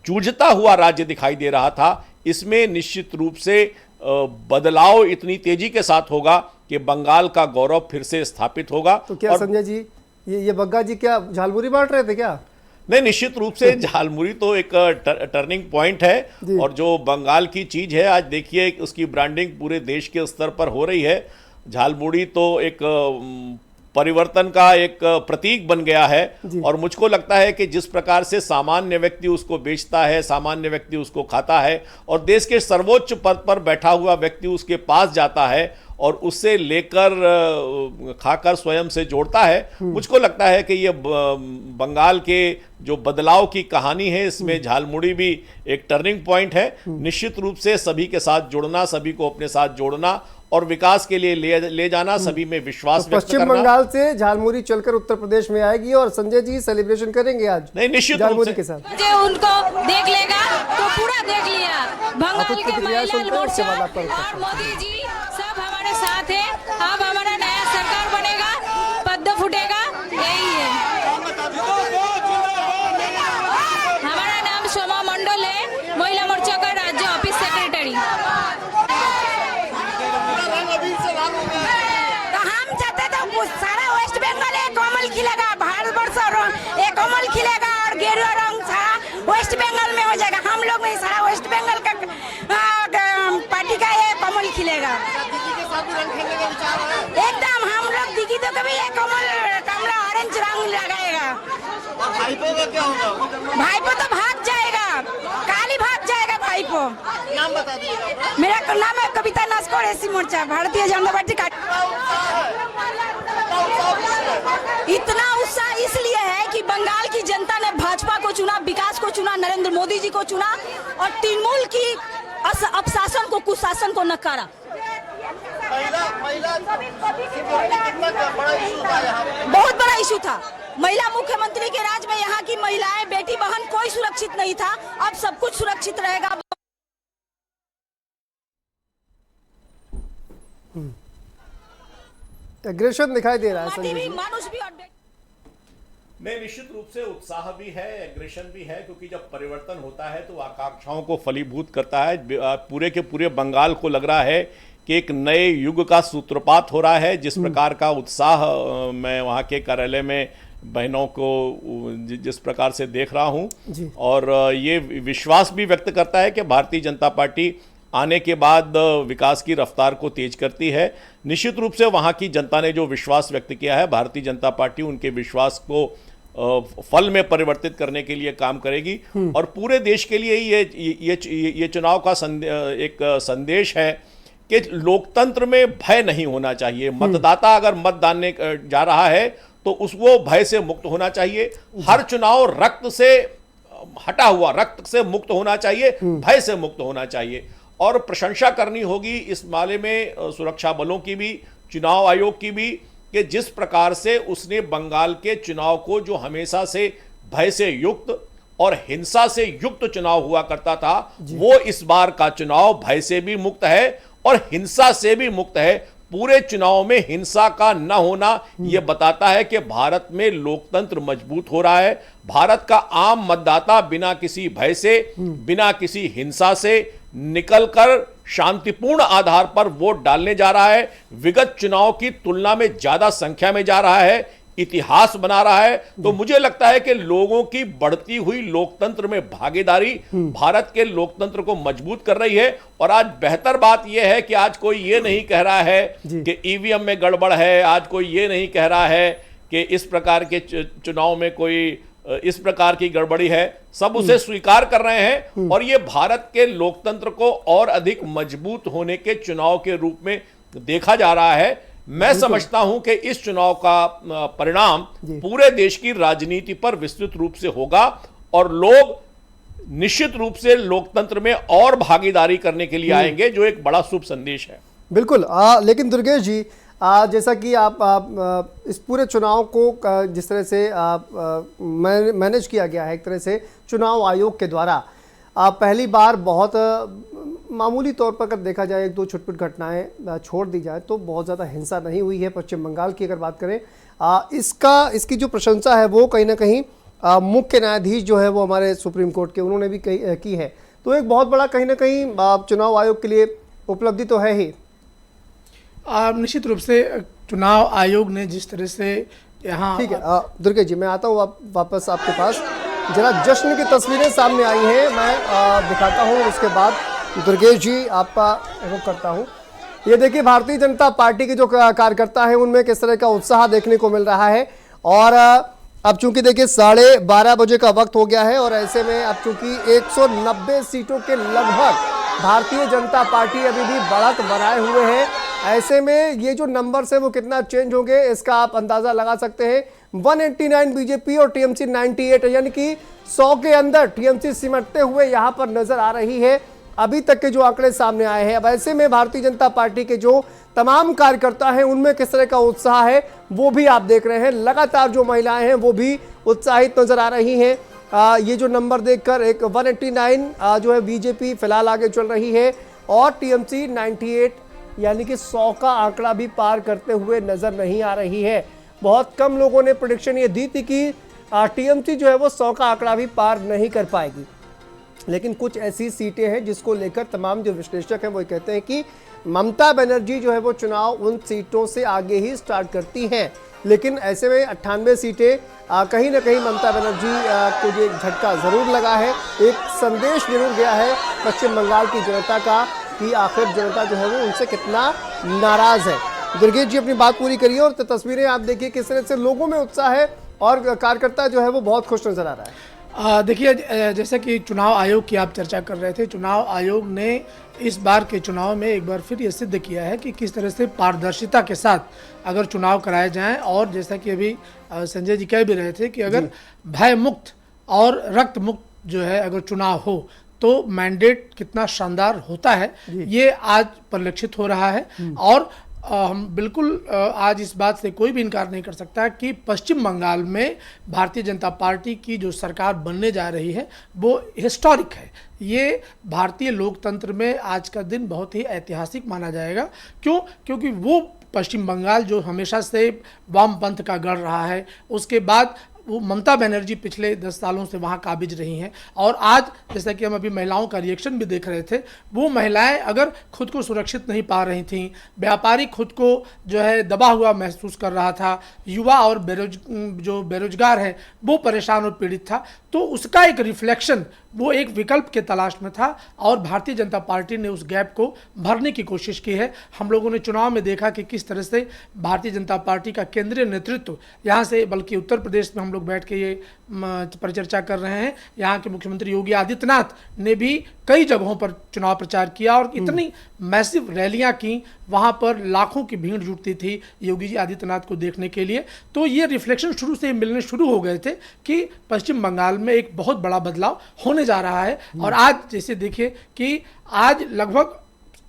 जूझता हुआ राज्य दिखाई दे रहा था, इसमें निश्चित रूप से बदलाव इतनी तेजी के साथ होगा कि बंगाल का गौरव फिर से स्थापित होगा। तो क्या संजय जी, ये बग्गा जी क्या झालमुरी बांट रहे थे क्या? नहीं, निश्चित रूप से झालमुरी तो एक टर्निंग पॉइंट है, और जो बंगाल की चीज है, आज देखिए उसकी ब्रांडिंग पूरे देश के स्तर पर हो रही है। झालमुरी तो एक परिवर्तन का एक प्रतीक बन गया है, और मुझको लगता है कि जिस प्रकार से सामान्य व्यक्ति उसको बेचता है, सामान्य व्यक्ति उसको खाता है, और देश के सर्वोच्च पद पर बैठा हुआ व्यक्ति उसके पास जाता है और उससे लेकर खाकर स्वयं से जोड़ता है, मुझको लगता है कि ये बंगाल के जो बदलाव की कहानी है, इसमें झालमुड़ी भी एक टर्निंग पॉइंट है। निश्चित रूप से सभी के साथ जुड़ना, सभी को अपने साथ जोड़ना और विकास के लिए ले जाना, सभी में विश्वास व्यक्त करना। पश्चिम बंगाल से झालमुरी चलकर उत्तर प्रदेश में आएगी, और संजय जी सेलिब्रेशन करेंगे आज। नहीं, निश्चित झालमुरी के साथ जो उनको देख लेगा तो पूरा देख लिया। बंगाल के महिला मोर्चा और मोदी जी सब हमारे साथ है। अब हमारा नया सरकार बनेगा, पद्म फूटेगा, यही है। हमारा नाम सोमा मंडल है, महिला मोर्चा का राज्य ऑफिस सेक्रेटरी। हम चाहते थे सारा वेस्ट बंगाल एक कमल खिलेगा, भारतवर्ष एक कमल खिलेगा, और गेरुआ रंग सारा वेस्ट बंगाल में हो जाएगा। हम लोग में सारा वेस्ट बंगाल का पार्टी का ये कमल खिलेगा एकदम। हम लोग दिखी तो कभी ये कमला ऑरेंज रंग लगाएगा। भाईपो का क्या होगा? भाईपो तो भाग जाएगा, काली भाग जाएगा भाईपो। नाम बता दीजिए। मेरा नाम है कविता नस्कोर, एसी मोर्चा, भारतीय जनता पार्टी का। इतना उत्साह इसलिए है कि बंगाल की जनता ने भाजपा को चुना, विकास को चुना, नरेंद्र मोदी जी को चुना और तृणमूल की अपशासन को, कुशासन को नकारा। महिला कितना बड़ा इशू था यहाँ पे? बहुत बड़ा इशू था। महिला मुख्यमंत्री के राज में यहाँ की महिलाएं, बेटी बहन कोई सुरक्षित नहीं था। अब सब कुछ सुरक्षित रहेगा। एग्रेशन दिखाई दे रहा है माटी संजय भी, जी। मानुष भी और नहीं, निश्चित रूप से उत्साह भी है, एग्रेशन भी है, क्योंकि जब परिवर्तन होता है तो आकांक्षाओं को फलीभूत करता है। पूरे के पूरे बंगाल को लग रहा है कि एक नए युग का सूत्रपात हो रहा है। जिस प्रकार का उत्साह मैं वहाँ के कार्यालय में बहनों को जिस प्रकार से देख रहा हूँ, और ये विश्वास भी व्यक्त करता है कि भारतीय जनता पार्टी आने के बाद विकास की रफ्तार को तेज करती है। निश्चित रूप से वहाँ की जनता ने जो विश्वास व्यक्त किया है, भारतीय जनता पार्टी उनके विश्वास को फल में परिवर्तित करने के लिए काम करेगी। और पूरे देश के लिए ये चुनाव का एक संदेश है कि लोकतंत्र में भय नहीं होना चाहिए। मतदाता अगर मत डालने जा रहा है तो वो भय से मुक्त होना चाहिए। हर चुनाव रक्त से हटा हुआ, रक्त से मुक्त होना चाहिए, भय से मुक्त होना चाहिए। और प्रशंसा करनी होगी इस मामले में सुरक्षा बलों की भी, चुनाव आयोग की भी, कि जिस प्रकार से उसने बंगाल के चुनाव को, जो हमेशा से भय से युक्त और हिंसा से युक्त चुनाव हुआ करता था, वो इस बार का चुनाव भय से भी मुक्त है और हिंसा से भी मुक्त है। पूरे चुनाव में हिंसा का न होना यह बताता है कि भारत में लोकतंत्र मजबूत हो रहा है। भारत का आम मतदाता बिना किसी भय से, बिना किसी हिंसा से निकलकर शांतिपूर्ण आधार पर वोट डालने जा रहा है। विगत चुनाव की तुलना में ज्यादा संख्या में जा रहा है, इतिहास बना रहा है। तो मुझे लगता है कि लोगों की बढ़ती हुई लोकतंत्र में भागीदारी भारत के लोकतंत्र को मजबूत कर रही है। और आज बेहतर बात यह है कि आज कोई ये नहीं कह रहा है कि ईवीएम में गड़बड़ है, आज कोई ये नहीं कह रहा है कि इस प्रकार के चुनाव में कोई इस प्रकार की गड़बड़ी है। सब उसे स्वीकार कर रहे हैं और ये भारत के लोकतंत्र को और अधिक मजबूत होने के चुनाव के रूप में देखा जा रहा है। मैं समझता हूं कि इस चुनाव का परिणाम पूरे देश की राजनीति पर विस्तृत रूप से होगा और लोग निश्चित रूप से लोकतंत्र में और भागीदारी करने के लिए आएंगे, जो एक बड़ा शुभ संदेश है। बिल्कुल। लेकिन दुर्गेश जी, जैसा कि आप इस पूरे चुनाव को जिस तरह से मैनेज किया गया है एक तरह से चुनाव आयोग के द्वारा, पहली बार बहुत मामूली तौर पर अगर देखा जाए, एक दो छुटपुट घटनाएं छोड़ दी जाए तो बहुत ज़्यादा हिंसा नहीं हुई है। पश्चिम बंगाल की अगर बात करें, इसकी जो प्रशंसा है वो कहीं ना कहीं मुख्य न्यायाधीश जो है वो हमारे सुप्रीम कोर्ट के, उन्होंने भी की है। तो एक बहुत बड़ा कहीं ना कहीं चुनाव आयोग के लिए उपलब्धि तो है ही। निश्चित रूप से चुनाव आयोग ने जिस तरह से यहाँ, ठीक है दुर्गेश जी, मैं आता हूँ वापस आपके पास। जरा जश्न की तस्वीरें सामने आई हैं, मैं दिखाता हूँ, उसके बाद दुर्गेश जी आपका रुख करता हूँ। ये देखिए भारतीय जनता पार्टी के जो कार्यकर्ता हैं उनमें किस तरह का उत्साह देखने को मिल रहा है। और अब चूंकि देखिए 12:30 बजे का वक्त हो गया है और ऐसे में अब चूंकि 190 सीटों के लगभग भारतीय जनता पार्टी अभी भी बढ़त बनाए हुए है। ऐसे में ये जो नंबर्स है वो कितना चेंज होंगे इसका आप अंदाजा लगा सकते हैं। 189 बीजेपी और टीएमसी 98, यानी कि 100 के अंदर टीएमसी सिमटते हुए यहां पर नजर आ रही है अभी तक के जो आंकड़े सामने आए हैं। अब ऐसे में भारतीय जनता पार्टी के जो तमाम कार्यकर्ता हैं उनमें किस तरह का उत्साह है वो भी आप देख रहे हैं। लगातार जो महिलाएं हैं वो भी उत्साहित नजर आ रही हैं। ये जो नंबर देखकर एक 189 जो है बीजेपी फिलहाल आगे चल रही है और टीएमसी 98 यानी कि 100 का आंकड़ा भी पार करते हुए नजर नहीं आ रही है। बहुत कम लोगों ने प्रेडिक्शन ये दी थी कि टीएमसी जो है वो 100 का आंकड़ा भी पार नहीं कर पाएगी, लेकिन कुछ ऐसी सीटें हैं जिसको लेकर तमाम जो विश्लेषक हैं वो कहते हैं कि ममता बनर्जी जो है वो चुनाव उन सीटों से आगे ही स्टार्ट करती हैं। लेकिन ऐसे में 98 सीटें कहीं ना कहीं ममता बनर्जी को ये झटका जरूर लगा है। एक संदेश जरूर गया है पश्चिम बंगाल की जनता का कि आखिर जनता जो है वो उनसे कितना नाराज है। दुर्गेश जी अपनी बात पूरी करिए और तस्वीरें आप देखिए किस तरह से लोगों में उत्साह है और कार्यकर्ता जो है वो बहुत खुश नजर आ रहा है। देखिए, जैसे कि चुनाव आयोग की आप चर्चा कर रहे थे, चुनाव आयोग ने इस बार के चुनाव में एक बार फिर ये सिद्ध किया है कि किस तरह से पारदर्शिता के साथ अगर चुनाव कराए जाएं, और जैसा कि अभी संजय जी कह भी रहे थे कि अगर भय मुक्त और रक्त मुक्त जो है अगर चुनाव हो तो मैंडेट कितना शानदार होता है, ये आज परिलक्षित हो रहा है। और हम बिल्कुल आज इस बात से कोई भी इनकार नहीं कर सकता कि पश्चिम बंगाल में भारतीय जनता पार्टी की जो सरकार बनने जा रही है वो हिस्टोरिक है। ये भारतीय लोकतंत्र में आज का दिन बहुत ही ऐतिहासिक माना जाएगा। क्यों? क्योंकि वो पश्चिम बंगाल जो हमेशा से वामपंथ का गढ़ रहा है, उसके बाद वो ममता बनर्जी पिछले 10 सालों से वहाँ काबिज रही हैं, और आज जैसा कि हम अभी महिलाओं का रिएक्शन भी देख रहे थे, वो महिलाएं अगर खुद को सुरक्षित नहीं पा रही थीं, व्यापारी खुद को जो है दबा हुआ महसूस कर रहा था, युवा और जो बेरोजगार है वो परेशान और पीड़ित था, तो उसका एक रिफ्लेक्शन वो एक विकल्प के तलाश में था, और भारतीय जनता पार्टी ने उस गैप को भरने की कोशिश की है। हम लोगों ने चुनाव में देखा कि किस तरह से भारतीय जनता पार्टी का केंद्रीय नेतृत्व यहाँ से, बल्कि उत्तर प्रदेश में हम लोग बैठ के ये परिचर्चा कर रहे हैं, यहाँ के मुख्यमंत्री योगी आदित्यनाथ ने भी कई जगहों पर चुनाव प्रचार किया और इतनी मैसिव रैलियां की, वहाँ पर लाखों की भीड़ जुटती थी योगी जी आदित्यनाथ को देखने के लिए। तो ये रिफ्लेक्शन शुरू से मिलने शुरू हो गए थे कि पश्चिम बंगाल में एक बहुत बड़ा बदलाव होने जा रहा है। और आज जैसे देखिए कि आज लगभग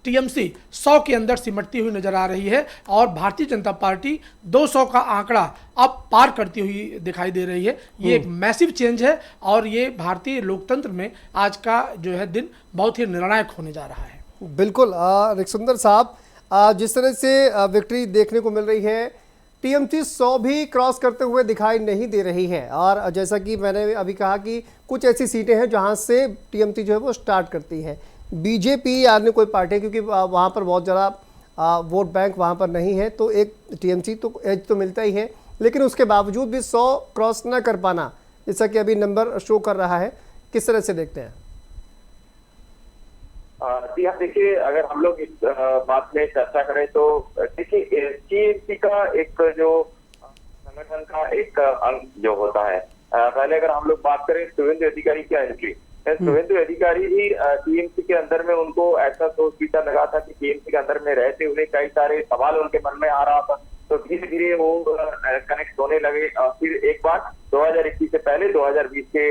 टीएमसी 100 के अंदर सिमटती हुई नजर आ रही है, और भारतीय जनता पार्टी 200 का आंकड़ा अब पार करती हुई दिखाई दे रही है। ये एक मैसिव चेंज है, और ये भारतीय लोकतंत्र में आज का जो है दिन बहुत ही निर्णायक होने जा रहा है। बिल्कुल रिक्सुंदर साहब, जिस तरह से विक्ट्री देखने को मिल रही है, टीएमसी 100 भी क्रॉस करते हुए दिखाई नहीं दे रही है, और जैसा कि मैंने अभी कहा कि कुछ ऐसी सीटें हैं जहां से टीएमसी जो है वो स्टार्ट करती है। बीजेपी अन्य कोई पार्टी, क्योंकि वहाँ पर बहुत ज़्यादा वोट बैंक वहाँ पर नहीं है, तो एक टीएमसी तो एज तो मिलता ही है, लेकिन उसके बावजूद भी 100 क्रॉस न कर पाना, जैसा कि अभी नंबर शो कर रहा है, किस तरह से देखते हैं? जी हाँ, देखिए, अगर हम लोग इस बात में चर्चा करें तो देखिए टीएमसी का एक जो संगठन का एक अंग जो होता है, पहले अगर हम लोग बात करें शुभेंदु अधिकारी की एंट्री, शुभेंदु अधिकारी भी टीएमसी के अंदर में उनको ऐसा सोच विचार लगा था कि टीएमसी के अंदर में रहते हुए कई सारे सवाल उनके मन में आ रहा था, तो धीरे धीरे वो कनेक्ट होने लगे। फिर एक बार 2021 से पहले 2020 के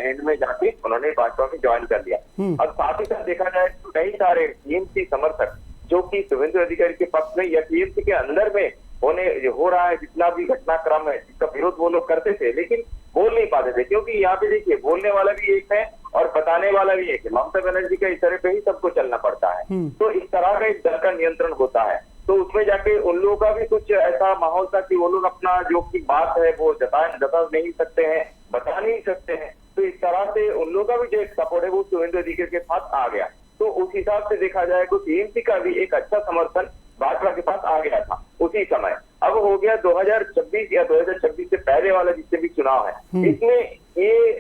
एंड में जाके उन्होंने भाजपा में ज्वाइन कर लिया। अब साथ ही साथ देखा जाए तो कई सारे टीएमसी समर्थक जो कि शुभेंदु अधिकारी के पक्ष में या टीएमसी के अंदर में हो रहा है जितना भी घटनाक्रम है, जिसका विरोध वो लोग करते थे, लेकिन बोल नहीं पाते थे, क्योंकि यहाँ पे देखिए बोलने वाला भी एक है और बताने वाला भी एक है। ममता बनर्जी के इशारे पे ही सबको चलना पड़ता है, तो इस तरह का एक दल का नियंत्रण होता है। तो उसमें जाके उन लोगों का भी कुछ ऐसा माहौल था कि वो लोग अपना जो की बात है वो जता नहीं सकते हैं, बता नहीं सकते हैं, तो इस तरह से उन लोगों का भी जो एक सपोर्ट है वो शुभेंदु अधिकारी के साथ आ गया। तो उस हिसाब से देखा जाए तो टीएमसी का भी एक अच्छा समर्थन भाजपा के पास आ गया था उसी समय। अब हो गया 2026 या 2026 से पहले वाला जितने भी चुनाव है, इसमें ये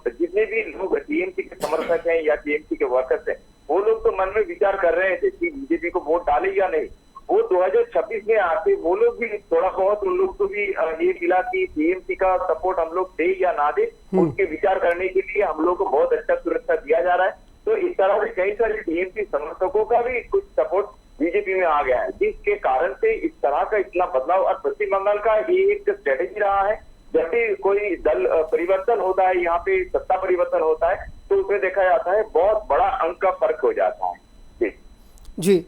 जितने भी लोग टीएमसी के समर्थक हैं या टीएमसी के वर्कर्स हैं, वो लोग तो मन में विचार कर रहे थे कि बीजेपी को वोट डाले या नहीं। वो 2026 में आके वो लोग भी थोड़ा बहुत उन लोग को भी ये मिला कि टीएमसी का सपोर्ट हम लोग दे या ना दे, उसके विचार करने के लिए हम लोग को बहुत अच्छा सुरक्षा दिया जा रहा है। तो इस तरह से कई सारे टीएमसी समर्थकों का भी कुछ सपोर्ट बीजेपी में आ गया है, जिसके कारण से इस तरह का इतना बदलाव। और पश्चिम बंगाल का ये एक स्ट्रेटेजी रहा है, जब भी कोई दल परिवर्तन होता है, यहाँ पे सत्ता परिवर्तन होता है, तो उसमें देखा जाता है बहुत बड़ा अंक का फर्क हो जाता है। जी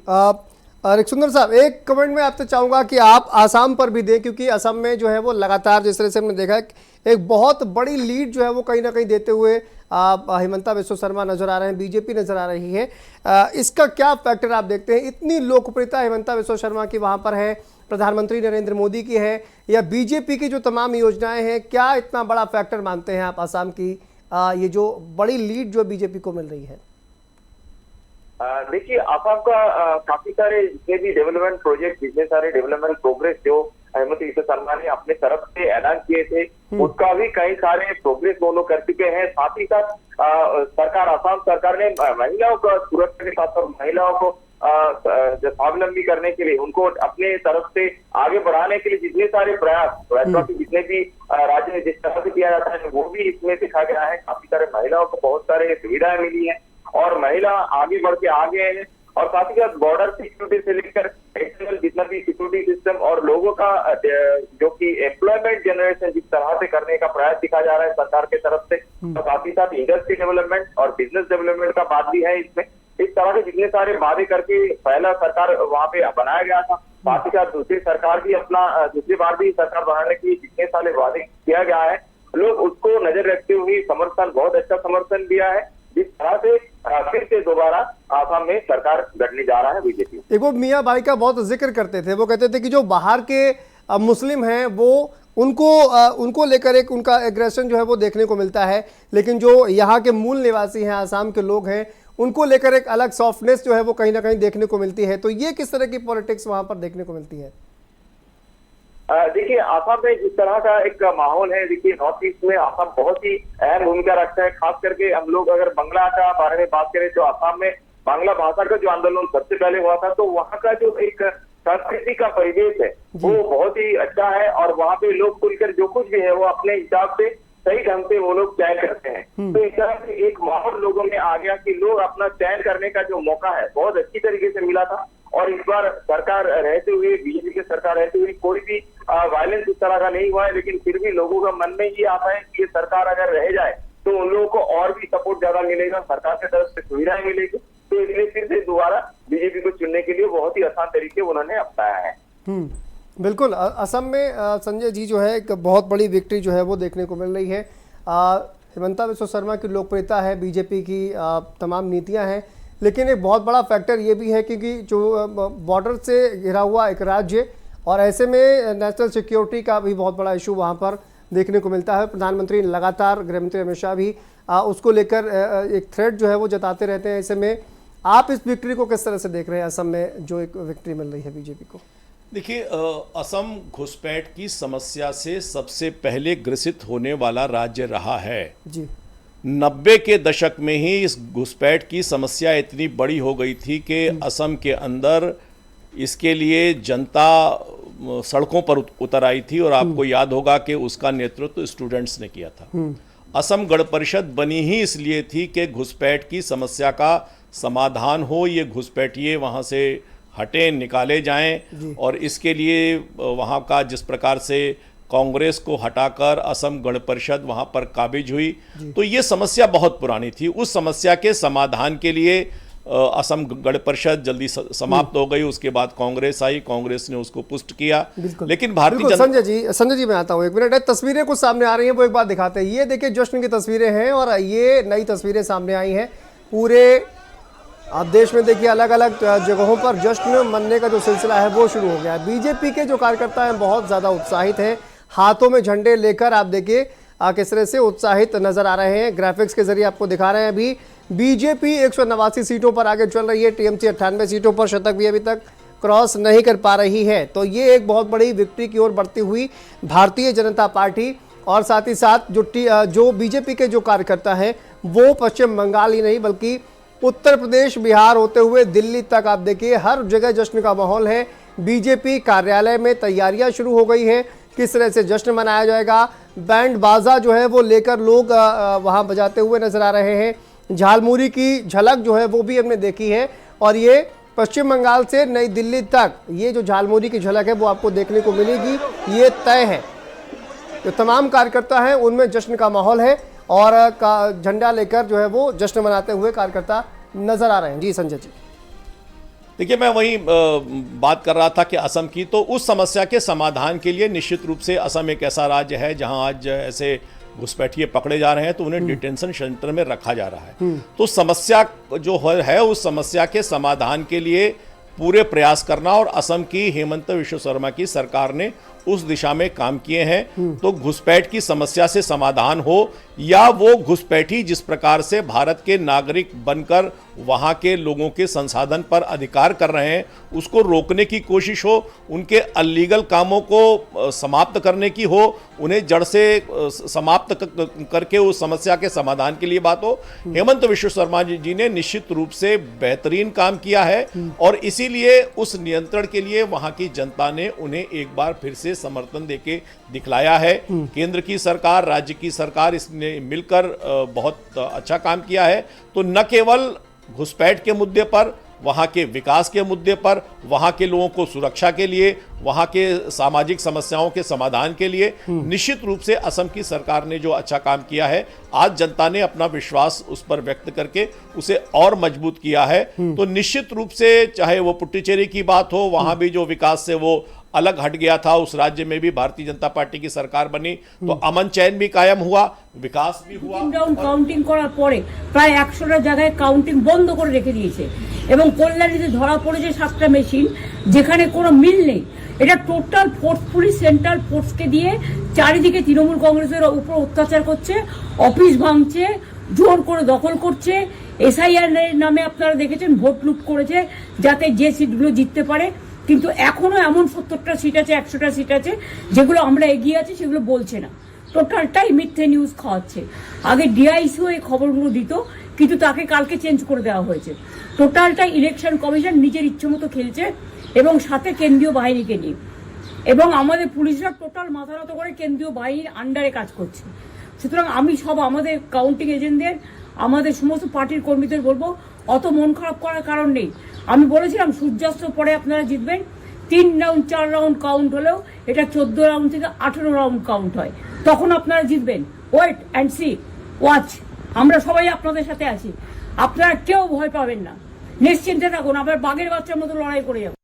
रिक्सुंदर साहब, एक कमेंट में आपसे चाहूँगा कि आप आसाम पर भी दें, क्योंकि असम में जो है वो लगातार जिस तरह से हमने देखा एक बहुत बड़ी लीड जो है वो कहीं ना कहीं देते हुए हिमंता बिस्वा शर्मा नजर आ रहे हैं, बीजेपी नजर आ रही है। इसका क्या फैक्टर आप देखते हैं? इतनी लोकप्रियता हिमंता बिस्वा शर्मा की वहाँ पर है, प्रधानमंत्री नरेंद्र मोदी की है, या बीजेपी की जो तमाम योजनाएं हैं, क्या इतना बड़ा फैक्टर मानते हैं आप असम की ये जो बड़ी लीड जो बीजेपी को मिल रही है? देखिए, असम का काफी सारे जितने भी डेवलपमेंट प्रोजेक्ट, जितने सारे डेवलपमेंट प्रोग्रेस जो हिमंता बिस्वा शर्मा ने अपने तरफ से ऐलान किए थे, उसका भी कई सारे प्रोग्रेस वो लोग कर चुके हैं। साथ ही साथ सरकार, असम सरकार ने महिलाओं का सुरक्षा के साथ साथ महिलाओं को स्वावलंबी करने के लिए, उनको अपने तरफ से आगे बढ़ाने के लिए जितने सारे प्रयास, भाजपा के जितने भी राज्य में जिस तरह से किया जाता है वो भी इसमें देखा गया है। काफी सारे महिलाओं को बहुत सारे सुविधाएं मिली है और महिला आगे बढ़ के आ गए हैं। और साथ ही साथ बॉर्डर सिक्योरिटी से लेकर एक्सटर्नल जितना भी सिक्योरिटी सिस्टम और लोगों का जो कि एम्प्लॉयमेंट जनरेशन जिस तरह से करने का प्रयास दिखा जा रहा है सरकार की तरफ से, और साथ ही साथ इंडस्ट्री डेवलपमेंट और बिजनेस डेवलपमेंट का बात भी है इसमें। इस तरह के जितने सारे वादे करके पहला सरकार वहां पे बनाया गया था, साथ ही साथ दूसरी बार भी सरकार बनाने की जितने सारे वादे किया गया है, लोग उसको नजर रखते हुए समर्थन, बहुत अच्छा समर्थन दिया है। जिस तरह से फिर से दोबारा आसाम में सरकार गठने जा रहा है बीजेपी। एक वो मियाँ भाई का बहुत जिक्र करते थे, वो कहते थे कि जो बाहर के मुस्लिम हैं वो उनको लेकर एक उनका एग्रेशन जो है वो देखने को मिलता है, लेकिन जो यहाँ के मूल निवासी हैं, आसाम के लोग हैं, उनको लेकर एक अलग सॉफ्टनेस जो है वो कहीं ना कहीं देखने को मिलती है। तो ये किस तरह की पॉलिटिक्स वहां पर देखने को मिलती है? देखिए, आसाम में जिस तरह का एक माहौल है, देखिए नॉर्थ ईस्ट में आसाम बहुत ही अहम भूमिका रखता है। खास करके हम लोग अगर बांग्ला का बारे में बात करें तो आसाम में बांग्ला भाषा का जो आंदोलन सबसे पहले हुआ था, तो वहाँ का जो एक संस्कृति का परिवेश है वो बहुत ही अच्छा है और वहाँ पे लोग खुलकर जो कुछ भी है वो अपने हिसाब से सही ढंग से वो लोग चयन करते हैं। तो इस तरह से एक माहौल लोगों में आ गया कि लोग अपना चयन करने का जो मौका है बहुत अच्छी तरीके से मिला था। और इस बार सरकार रहते हुए, बीजेपी की सरकार रहते हुए कोई भी वायलेंस इस तरह का नहीं हुआ है, लेकिन फिर भी लोगों का मन में ये आता है कि ये सरकार अगर रह जाए तो उन लोगों को और भी सपोर्ट ज्यादा मिलेगा, सरकार की तरफ से सुविधाएं मिलेगी। तो इसलिए फिर से दोबारा बीजेपी को चुनने के लिए बहुत ही आसान तरीके उन्होंने अपनाया है। बिल्कुल, असम में संजय जी जो है एक बहुत बड़ी विक्ट्री जो है वो देखने को मिल रही है। हिमंता बिस्वा शर्मा की लोकप्रियता है, बीजेपी की तमाम नीतियां हैं, लेकिन एक बहुत बड़ा फैक्टर ये भी है क्योंकि जो बॉर्डर से घिरा हुआ एक राज्य और ऐसे में नेशनल सिक्योरिटी का भी बहुत बड़ा इशू वहाँ पर देखने को मिलता है। प्रधानमंत्री लगातार, गृहमंत्री अमित शाह भी उसको लेकर एक थ्रेट जो है वो जताते रहते हैं। ऐसे में आप इस विक्ट्री को किस तरह से देख रहे हैं, असम में जो एक विक्ट्री मिल रही है बीजेपी को? देखिए, असम घुसपैठ की समस्या से सबसे पहले ग्रसित होने वाला राज्य रहा है जी। 90 के दशक में ही इस घुसपैठ की समस्या इतनी बड़ी हो गई थी कि असम के अंदर इसके लिए जनता सड़कों पर उतर आई थी और आपको याद होगा कि उसका नेतृत्व स्टूडेंट्स ने किया था। असम गण परिषद बनी ही इसलिए थी कि घुसपैठ की समस्या का समाधान हो, ये घुसपैठिए वहाँ से हटें, निकाले जाएं, और इसके लिए वहाँ का जिस प्रकार से कांग्रेस को हटाकर असम गण परिषद वहाँ पर काबिज हुई, तो ये समस्या बहुत पुरानी थी। उस समस्या के समाधान के लिए असम गण परिषद जल्दी समाप्त हो गई। उसके बाद कांग्रेस आई, कांग्रेस ने उसको पुष्ट किया। लेकिन भारतीय संजय जी मैं आता हूँ, एक मिनट। तस्वीरें कुछ सामने आ रही हैं, वो एक बार दिखाते हैं। ये देखिए जश्न की तस्वीरें हैं और ये नई तस्वीरें सामने आई हैं। पूरे आप देश में देखिए अलग अलग जगहों पर जश्न मनने का जो सिलसिला है वो शुरू हो गया है। बीजेपी के जो कार्यकर्ता हैं बहुत ज़्यादा उत्साहित हैं, हाथों में झंडे लेकर आप देखिए किस तरह से उत्साहित नजर आ रहे हैं। ग्राफिक्स के जरिए आपको दिखा रहे हैं। अभी बीजेपी 189 सीटों पर आगे चल रही है, टीएमसी 98 सीटों पर, शतक भी अभी तक क्रॉस नहीं कर पा रही है। तो ये एक बहुत बड़ी विक्ट्री की ओर बढ़ती हुई भारतीय जनता पार्टी, और साथ ही साथ जो बीजेपी के जो कार्यकर्ता हैं वो पश्चिम बंगाल ही नहीं बल्कि उत्तर प्रदेश, बिहार होते हुए दिल्ली तक आप देखिए हर जगह जश्न का माहौल है। बीजेपी कार्यालय में तैयारियां शुरू हो गई हैं, किस तरह से जश्न मनाया जाएगा। बैंड बाजा जो है वो लेकर लोग वहां बजाते हुए नजर आ रहे हैं। झालमुरी की झलक जो है वो भी हमने देखी है, और ये पश्चिम बंगाल से नई दिल्ली तक ये जो झालमुरी की झलक है वो आपको देखने को मिलेगी, ये तय है। जो तमाम कार्यकर्ता हैं उनमें जश्न का माहौल है और झंडा लेकर जो है वो जश्न मनाते हुए कार्यकर्ता नजर आ रहे हैं। जी संजय जी। देखिए, मैं वही बात कर रहा था कि असम की, तो उस समस्या के समाधान के लिए निश्चित रूप से असम एक ऐसा राज्य है जहां आज ऐसे घुसपैठिए पकड़े जा रहे हैं तो उन्हें डिटेंशन सेंटर में रखा जा रहा है। तो समस्या जो है उस समस्या के समाधान के लिए पूरे प्रयास करना, और असम की हेमंत बिस्वा शर्मा की सरकार ने उस दिशा में काम किए हैं। तो घुसपैठ की समस्या से समाधान हो, या वो घुसपैठी जिस प्रकार से भारत के नागरिक बनकर वहाँ के लोगों के संसाधन पर अधिकार कर रहे हैं उसको रोकने की कोशिश हो, उनके अलीगल कामों को समाप्त करने की हो, उन्हें जड़ से समाप्त करके उस समस्या के समाधान के लिए बात हो। हेमंत बिस्वा शर्मा जी ने निश्चित रूप से बेहतरीन काम किया है, और इसीलिए उस नियंत्रण के लिए वहाँ की जनता ने उन्हें एक बार फिर से से समर्थन देके दिखलाया है। केंद्र की सरकार, राज्य की सरकार, इसने मिलकर बहुत अच्छा काम किया है। तो न केवल घुसपैठ के मुद्दे पर, वहाँ के विकास के मुद्दे पर, वहाँ के लोगों को सुरक्षा के लिए, वहाँ के सामाजिक समस्याओं के समाधान के लिए निश्चित रूप से असम की सरकार ने जो अच्छा काम किया है, आज जनता ने अपना विश्वास उस पर व्यक्त करके उसे और मजबूत किया है। तो निश्चित रूप से चाहे वो पुडुचेरी की बात हो, वहाँ भी जो विकास से वो अलग हट गया था, उस राज्य में भी भारतीय जनता पार्टी की सरकार बनी तो अमन चैन भी कायम हुआ, विकास भी हुआ। কাউন্টিং করার পরে প্রায় 100টা জায়গায় কাউন্টিং বন্ধ করে রেখে দিয়েছে এবং কল্যাণীতে ধরা পড়েছে 7টা মেশিন যেখানে কোনো মিল নেই। এটা টোটাল ফোর্সফুলি সেন্ট্রাল ফোর্সকে দিয়ে চারিদিকে তৃণমূল কংগ্রেসের উপর অত্যাচার করছে, অফিস ভাঙছে, জোর করে দখল করছে। এসআইআর নামে আপনারা দেখেছেন ভোট লুট করেছে যাতে যে সিটগুলো জিততে পারে, কিন্তু এখনো এমন 70টা সিট আছে, 100টা সিট আছে যেগুলো আমরা এগিয়ে আছি সেগুলো বলছে না, টোটালটাই মিথ্যে নিউজ খাওয়াচ্ছে। আগে ডিআইসিও এই খবরগুলো দিত কিন্তু তাকে কালকে চেঞ্জ করে দেওয়া হয়েছে। টোটালটাই ইলেকশন কমিশন নিজের ইচ্ছে মতো খেলছে এবং সাথে কেন্দ্রীয় বাহিনীকে নিয়ে, এবং আমাদের পুলিশরা টোটাল মাথা নত করে কেন্দ্রীয় বাহিনীর আন্ডারে কাজ করছে। সুতরাং আমি সব আমাদের কাউন্টিং এজেন্টদের, আমাদের সমস্ত পার্টির কর্মীদের বলবো অত মন খারাপ করার কারণ নেই। আমি বলেছিলাম সূর্যাস্ত পরে আপনারা জিতবেন। 3 রাউন্ড 4 রাউন্ড কাউন্ট হলেও এটা 14 রাউন্ড থেকে 18 রাউন্ড কাউন্ট হয়, তখন আপনারা জিতবেন। ওয়েট অ্যান্ড সি, ওয়াচ, আমরা সবাই আপনাদের সাথে আছি, আপনারা কেউ ভয় পাবেন না, নিশ্চিন্তে থাকুন, আবার বাঘের বাচ্চার মতো লড়াই করে যাবো।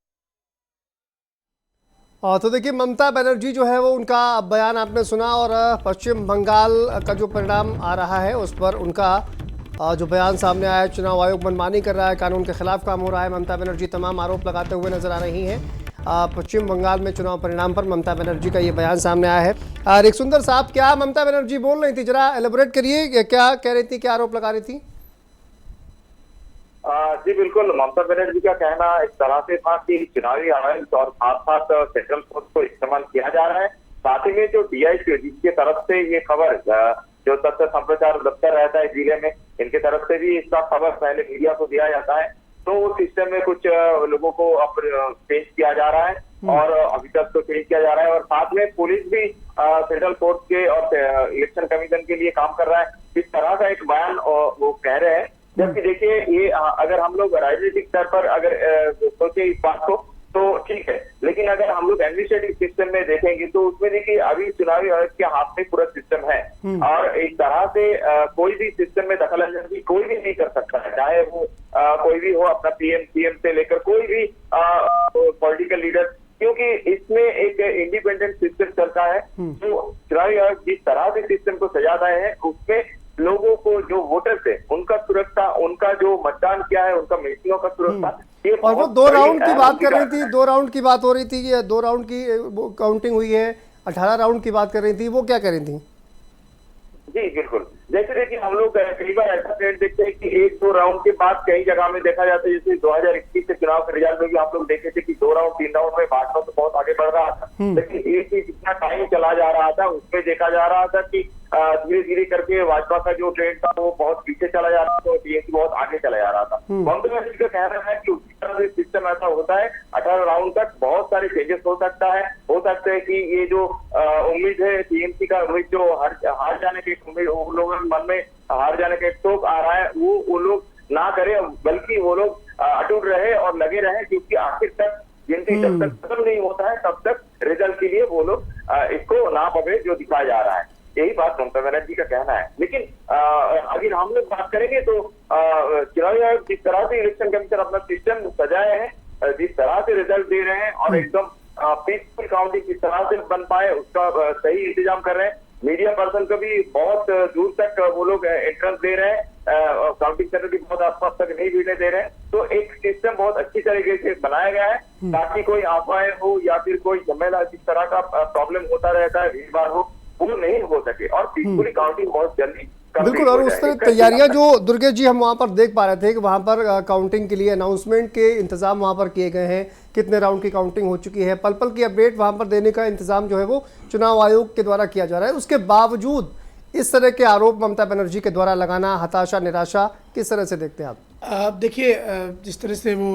तो देखिए, ममता बनर्जी जो है वो उनका बयान आपने सुना और पश्चिम बंगाल का जो परिणाम आ रहा है उस पर उनका जो बयान सामने आया है, चुनाव आयोग मनमानी कर रहा है, कानून के खिलाफ काम हो रहा है। ममता बनर्जी तमाम आरोप लगाते हुए नजर आ रही हैं। पश्चिम बंगाल में चुनाव परिणाम पर ममता बनर्जी का ये बयान सामने आया है। एक सुंदर साहब, क्या ममता बनर्जी बोल रही थी, जरा एलेबोरेट करिए, क्या कह रही थी, क्या आरोप लगा रही थी? जी बिल्कुल, ममता बनर्जी का कहना इस तरह से था कि चुनावी आयोग और साथ साथ सेंट्रल फोर्स को इस्तेमाल किया जा रहा है। साथ ही में जो डीआईसी जिसकी तरफ से ये खबर, जो तथ्य संप्रचार दफ्तर रहता है जिले में, इनके तरफ से भी इसका खबर पहले मीडिया को दिया जाता है। तो उस सिस्टम में कुछ लोगों को अब चेंज किया जा रहा है और अभी तक तो चेंज किया जा रहा है। और साथ में पुलिस भी सेंट्रल फोर्स के और इलेक्शन कमीशन के लिए काम कर रहा है। इस तरह का एक बयान वो कह रहे हैं। जबकि देखिए, ये अगर हम लोग राजनीतिक स्तर पर अगर सोचे इस बात को तो ठीक है, लेकिन अगर हम लोग एडमिनिस्ट्रेटिव सिस्टम में देखेंगे तो उसमें देखिए अभी चुनावी आयोग के हाथ में पूरा सिस्टम है और इस तरह से कोई भी सिस्टम में दखल अंदाजी कोई भी नहीं कर सकता है, चाहे वो कोई भी हो, अपना पीएम सीएम से लेकर कोई भी पॉलिटिकल लीडर, क्योंकि इसमें एक इंडिपेंडेंट सिस्टम चलता है। जो चुनावी आयोग जिस तरह से सिस्टम को सजाता है उसमें लोगों को, जो वोटर्स है, उनका सुरक्षा, उनका जो मतदान किया है, उनका मशीनों का सुरक्षा। और वो 2 राउंड की बात कर रही थी, 2 राउंड की बात हो रही थी, ये 2 राउंड की काउंटिंग हुई है, 18 राउंड की बात कर रही थी, वो क्या कर रही थी? जी बिल्कुल, जैसे देखिए हम लोग कई बार ऐसा ट्रेंड देखते हैं कि 1-2 राउंड के बाद कई जगह में देखा जाता है, जैसे 2021 के चुनाव के रिजल्ट में भी आप लोग देखे थे कि 2 राउंड 3 राउंड में भाजपा तो बहुत आगे बढ़ रहा था, लेकिन एक जितना टाइम चला जा रहा था उसमें देखा जा रहा था कि धीरे धीरे करके भाजपा का जो ट्रेंड था वो बहुत पीछे चला जा रहा था और टीएमसी बहुत आगे चला जा रहा था। ममता बनर्जी का कहना है कि उसी तरह से सिस्टम ऐसा होता है, 18 राउंड तक बहुत सारे चेंजेस हो सकता है कि ये जो उम्मीद है टीएमसी का, उम्मीद जो हार जाने की उम्मीद, वो लोगों के मन में हार जाने का एक शौक आ रहा है, वो लोग ना करे, बल्कि वो लोग अटूट रहे और लगे रहे, क्योंकि आखिर तक गिनती जब तक खत्म नहीं होता है तब तक रिजल्ट के लिए वो लोग इसको ना पवे जो दिखाया जा रहा है। यही बात ममता बनर्जी का कहना है। लेकिन अगर हम लोग बात करेंगे तो चुनावी आयोग जिस तरह से इलेक्शन कमीशन अपना सिस्टम सजाए हैं, जिस तरह से रिजल्ट दे रहे हैं और एकदम पीसफुल काउंटिंग किस तरह से बन पाए उसका सही इंतजाम कर रहे हैं। मीडिया पर्सन को भी बहुत दूर तक वो लोग एंट्रेंस दे रहे हैं, काउंटिंग सेंटर की बहुत आसपास तक नहीं भिड़ने दे रहे हैं। तो एक सिस्टम बहुत अच्छी तरीके से बनाया गया है ताकि कोई अफवाहें हो या फिर कोई झमेला, जिस तरह का प्रॉब्लम होता रहता है, भीड़ भाड़ हो, वो नहीं हो सके और पीसफुली काउंटिंग बहुत जल्दी। बिल्कुल, और उस तरह तैयारियां जो दुर्गेश जी हम वहाँ पर देख पा रहे थे कि वहाँ पर काउंटिंग के लिए अनाउंसमेंट के इंतजाम वहाँ पर किए गए हैं, कितने राउंड की काउंटिंग हो चुकी है, पल पल की अपडेट वहाँ पर देने का इंतजाम जो है वो चुनाव आयोग के द्वारा किया जा रहा है। उसके बावजूद इस तरह के आरोप ममता बनर्जी के द्वारा लगाना, हताशा, निराशा, किस तरह से देखते हैं आप? देखिए, जिस तरह से वो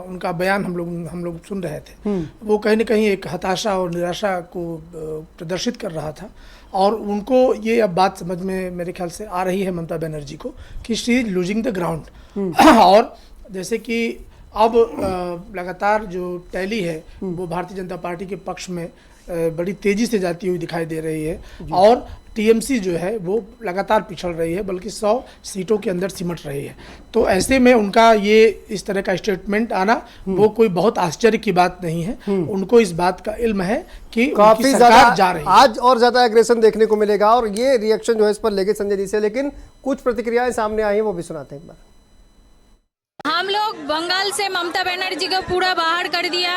उनका बयान हम लोग सुन रहे थे, वो कहीं ना कहीं एक हताशा और निराशा को प्रदर्शित कर रहा था। और उनको ये अब बात समझ में मेरे ख्याल से आ रही है ममता बनर्जी को कि she is losing the ground. और जैसे कि अब लगातार जो टैली है वो भारतीय जनता पार्टी के पक्ष में बड़ी तेजी से जाती हुई दिखाई दे रही है, और टीएमसी जो है वो लगातार पिछड़ रही है, बल्कि 100 सीटों के अंदर सिमट रही है। तो ऐसे में उनका ये इस तरह का स्टेटमेंट आना वो कोई बहुत आश्चर्य की बात नहीं है। उनको इस बात का इल्म है कि काफी उनकी सरकार जा रही है। आज और ज्यादा एग्रेशन देखने को मिलेगा, और ये रिएक्शन जो है इस पर लेके संजय जी से, लेकिन कुछ प्रतिक्रियाएं सामने आई हैं वो भी सुनाते हैं एक बार। हम लोग बंगाल से ममता बनर्जी को पूरा बाहर कर दिया।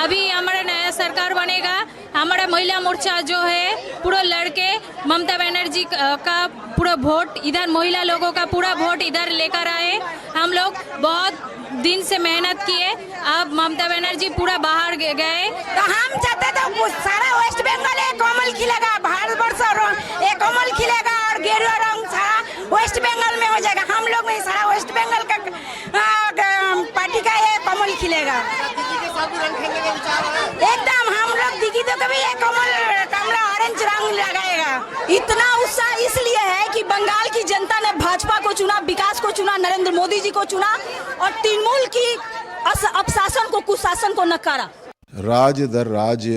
अभी हमारा नया सरकार बनेगा, हमारा महिला मोर्चा जो है पूरा लड़के ममता बनर्जी का पूरा वोट इधर, महिला लोगों का पूरा वोट इधर लेकर आए। हम लोग बहुत दिन से मेहनत किए, अब ममता बनर्जी पूरा बाहर गए। तो हम चाहते थे सारा वेस्ट बंगाल एक कमल खिलेगा, भारत वर्ष एक कमल खिलेगा और गेरुआ रंग सारा वेस्ट बंगाल में हो जाएगा। हम लोग नहीं, सारा वेस्ट बंगाल का पार्टी का ये कमल खिलेगा एकदम। हम लोग दिखी तो कभी ये कमला ऑरेंज रंग लगाएगा। इतना उत्साह इसलिए है कि बंगाल की जनता ने भाजपा को चुना, विकास को चुना, नरेंद्र मोदी जी को चुना और तृणमूल की अपशासन को, कुशासन को नकारा। राज दर राज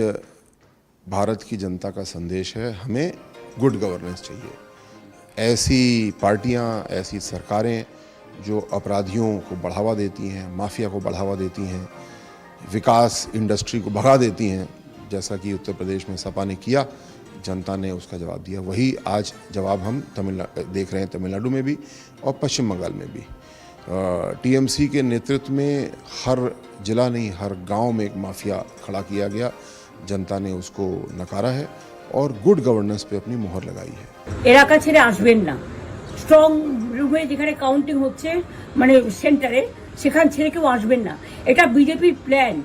भारत की जनता का संदेश है, हमें गुड गवर्नेंस चाहिए। ऐसी पार्टियां, ऐसी सरकारें जो अपराधियों को बढ़ावा देती हैं, माफिया को बढ़ावा देती हैं, विकास इंडस्ट्री को भगा देती हैं, जैसा कि उत्तर प्रदेश में सपा ने किया, जनता ने उसका जवाब दिया। वही आज जवाब हम देख रहे हैं तमिलनाडु में भी और पश्चिम बंगाल में भी। टीएमसी के नेतृत्व में हर जिला नहीं, हर गांव में एक माफिया खड़ा किया गया। जनता ने उसको नकारा है और गुड गवर्नेंस पे अपनी मोहर लगाई है। এলাকা ছেড়ে আসবেন না, স্ট্রং রুমে যেখানে কাউন্টিং হচ্ছে মানে সেন্টারে, সেখান ছেড়ে কেউ আসবেন না। এটা বিজেপির প্ল্যান।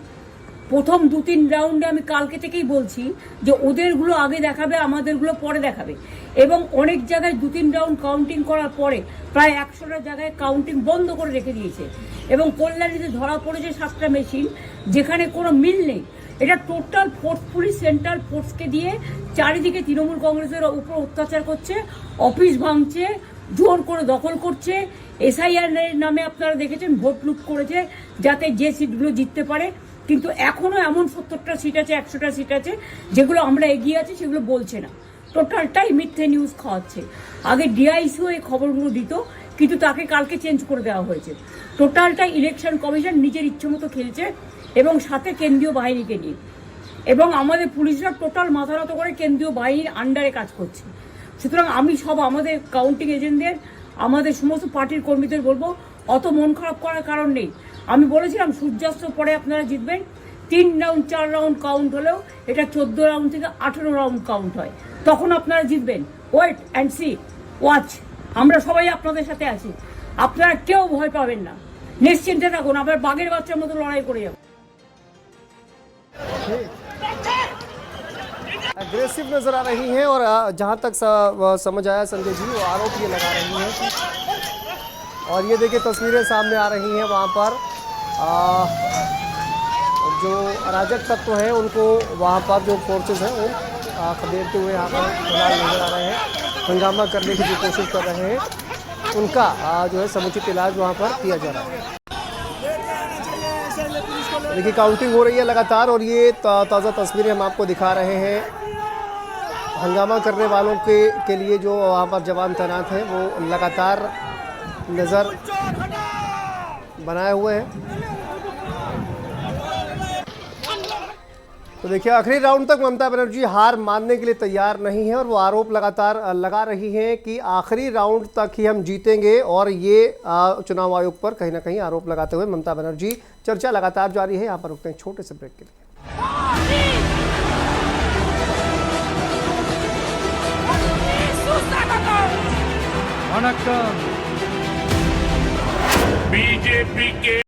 প্রথম 2-3 রাউন্ডে আমি কালকে থেকেই বলছি যে ওদেরগুলো আগে দেখাবে, আমাদেরগুলো পরে দেখাবে। এবং অনেক জায়গায় 2-3 রাউন্ড কাউন্টিং করার পরে প্রায় 100টা জায়গায় কাউন্টিং বন্ধ করে রেখে দিয়েছে। এবং কল্যাণীতে ধরা পড়েছে 7টা মেশিন, যেখানে কোনো মিল নেই। এটা টোটাল ফোর্সফুলি সেন্ট্রাল ফোর্সকে দিয়ে চারিদিকে তৃণমূল কংগ্রেসের উপর অত্যাচার করছে, অফিস ভাঙছে, জোর করে দখল করছে। এসআইআর নামে আপনারা দেখেছেন ভোট লুট করেছে যাতে যে সিটগুলো জিততে পারে। কিন্তু এখনো এমন 70টা সিট আছে, 100টা সিট আছে যেগুলো আমরা এগিয়ে আছি, সেগুলো বলছে না। টোটালটাই মিথ্যে নিউজ খাওয়াচ্ছে। আগে ডিআইসিও এই খবরগুলো দিত, কিন্তু তাকে কালকে চেঞ্জ করে দেওয়া হয়েছে। টোটালটাই ইলেকশন কমিশন নিজের ইচ্ছে মতো খেলছে, এবং সাথে কেন্দ্রীয় বাহিনীকে নিয়ে। এবং আমাদের পুলিশরা টোটাল মাথা নত করে কেন্দ্রীয় বাহিনীর আন্ডারে কাজ করছে। সুতরাং আমি সব আমাদের কাউন্টিং এজেন্টদের, আমাদের সমস্ত পার্টির কর্মীদের বলবো, অত মন খারাপ করার কারণ নেই। আমি বলেছিলাম সূর্যাস্ত পরে আপনারা জিতবেন। 3 রাউন্ড 4 রাউন্ড কাউন্ট হলেও এটা 14 রাউন্ড থেকে 18 রাউন্ড কাউন্ট হয়, তখন আপনারা জিতবেন। Wait and see, watch. আমরা সবাই আপনাদের সাথে আছি, আপনারা কেউ ভয় পাবেন না, নিশ্চিন্তে থাকুন। আবার বাঘের বাচ্চার মতো লড়াই করে যাবো। एग्रेसिव नजर आ रही हैं, और जहां तक समझ आया संजय जी, वो आरोप ये लगा रही हैं कि, और ये देखिए तस्वीरें सामने आ रही हैं, वहां पर जो अराजक तत्व हैं उनको वहां पर जो फोर्सेस हैं वो खदेड़ते हुए यहाँ पर फिलहाल नजर आ रहे हैं। हंगामा करने की जो कोशिश कर रहे हैं उनका जो है समुचित इलाज वहाँ पर किया जा रहा है। देखिए काउंटिंग हो रही है लगातार, और ये ताज़ा तस्वीरें हम आपको दिखा रहे हैं। हंगामा करने वालों के लिए जो वहाँ पर जवान तैनात हैं वो लगातार नज़र बनाए हुए हैं। तो देखिए आखिरी राउंड तक ममता बनर्जी हार मानने के लिए तैयार नहीं है, और वो आरोप लगातार लगा रही हैं कि आखिरी राउंड तक ही हम जीतेंगे। और ये चुनाव आयोग पर कहीं ना कहीं आरोप लगाते हुए ममता बनर्जी, चर्चा लगातार जारी है। यहाँ पर रुकते हैं छोटे से ब्रेक के लिए। बीजेपी के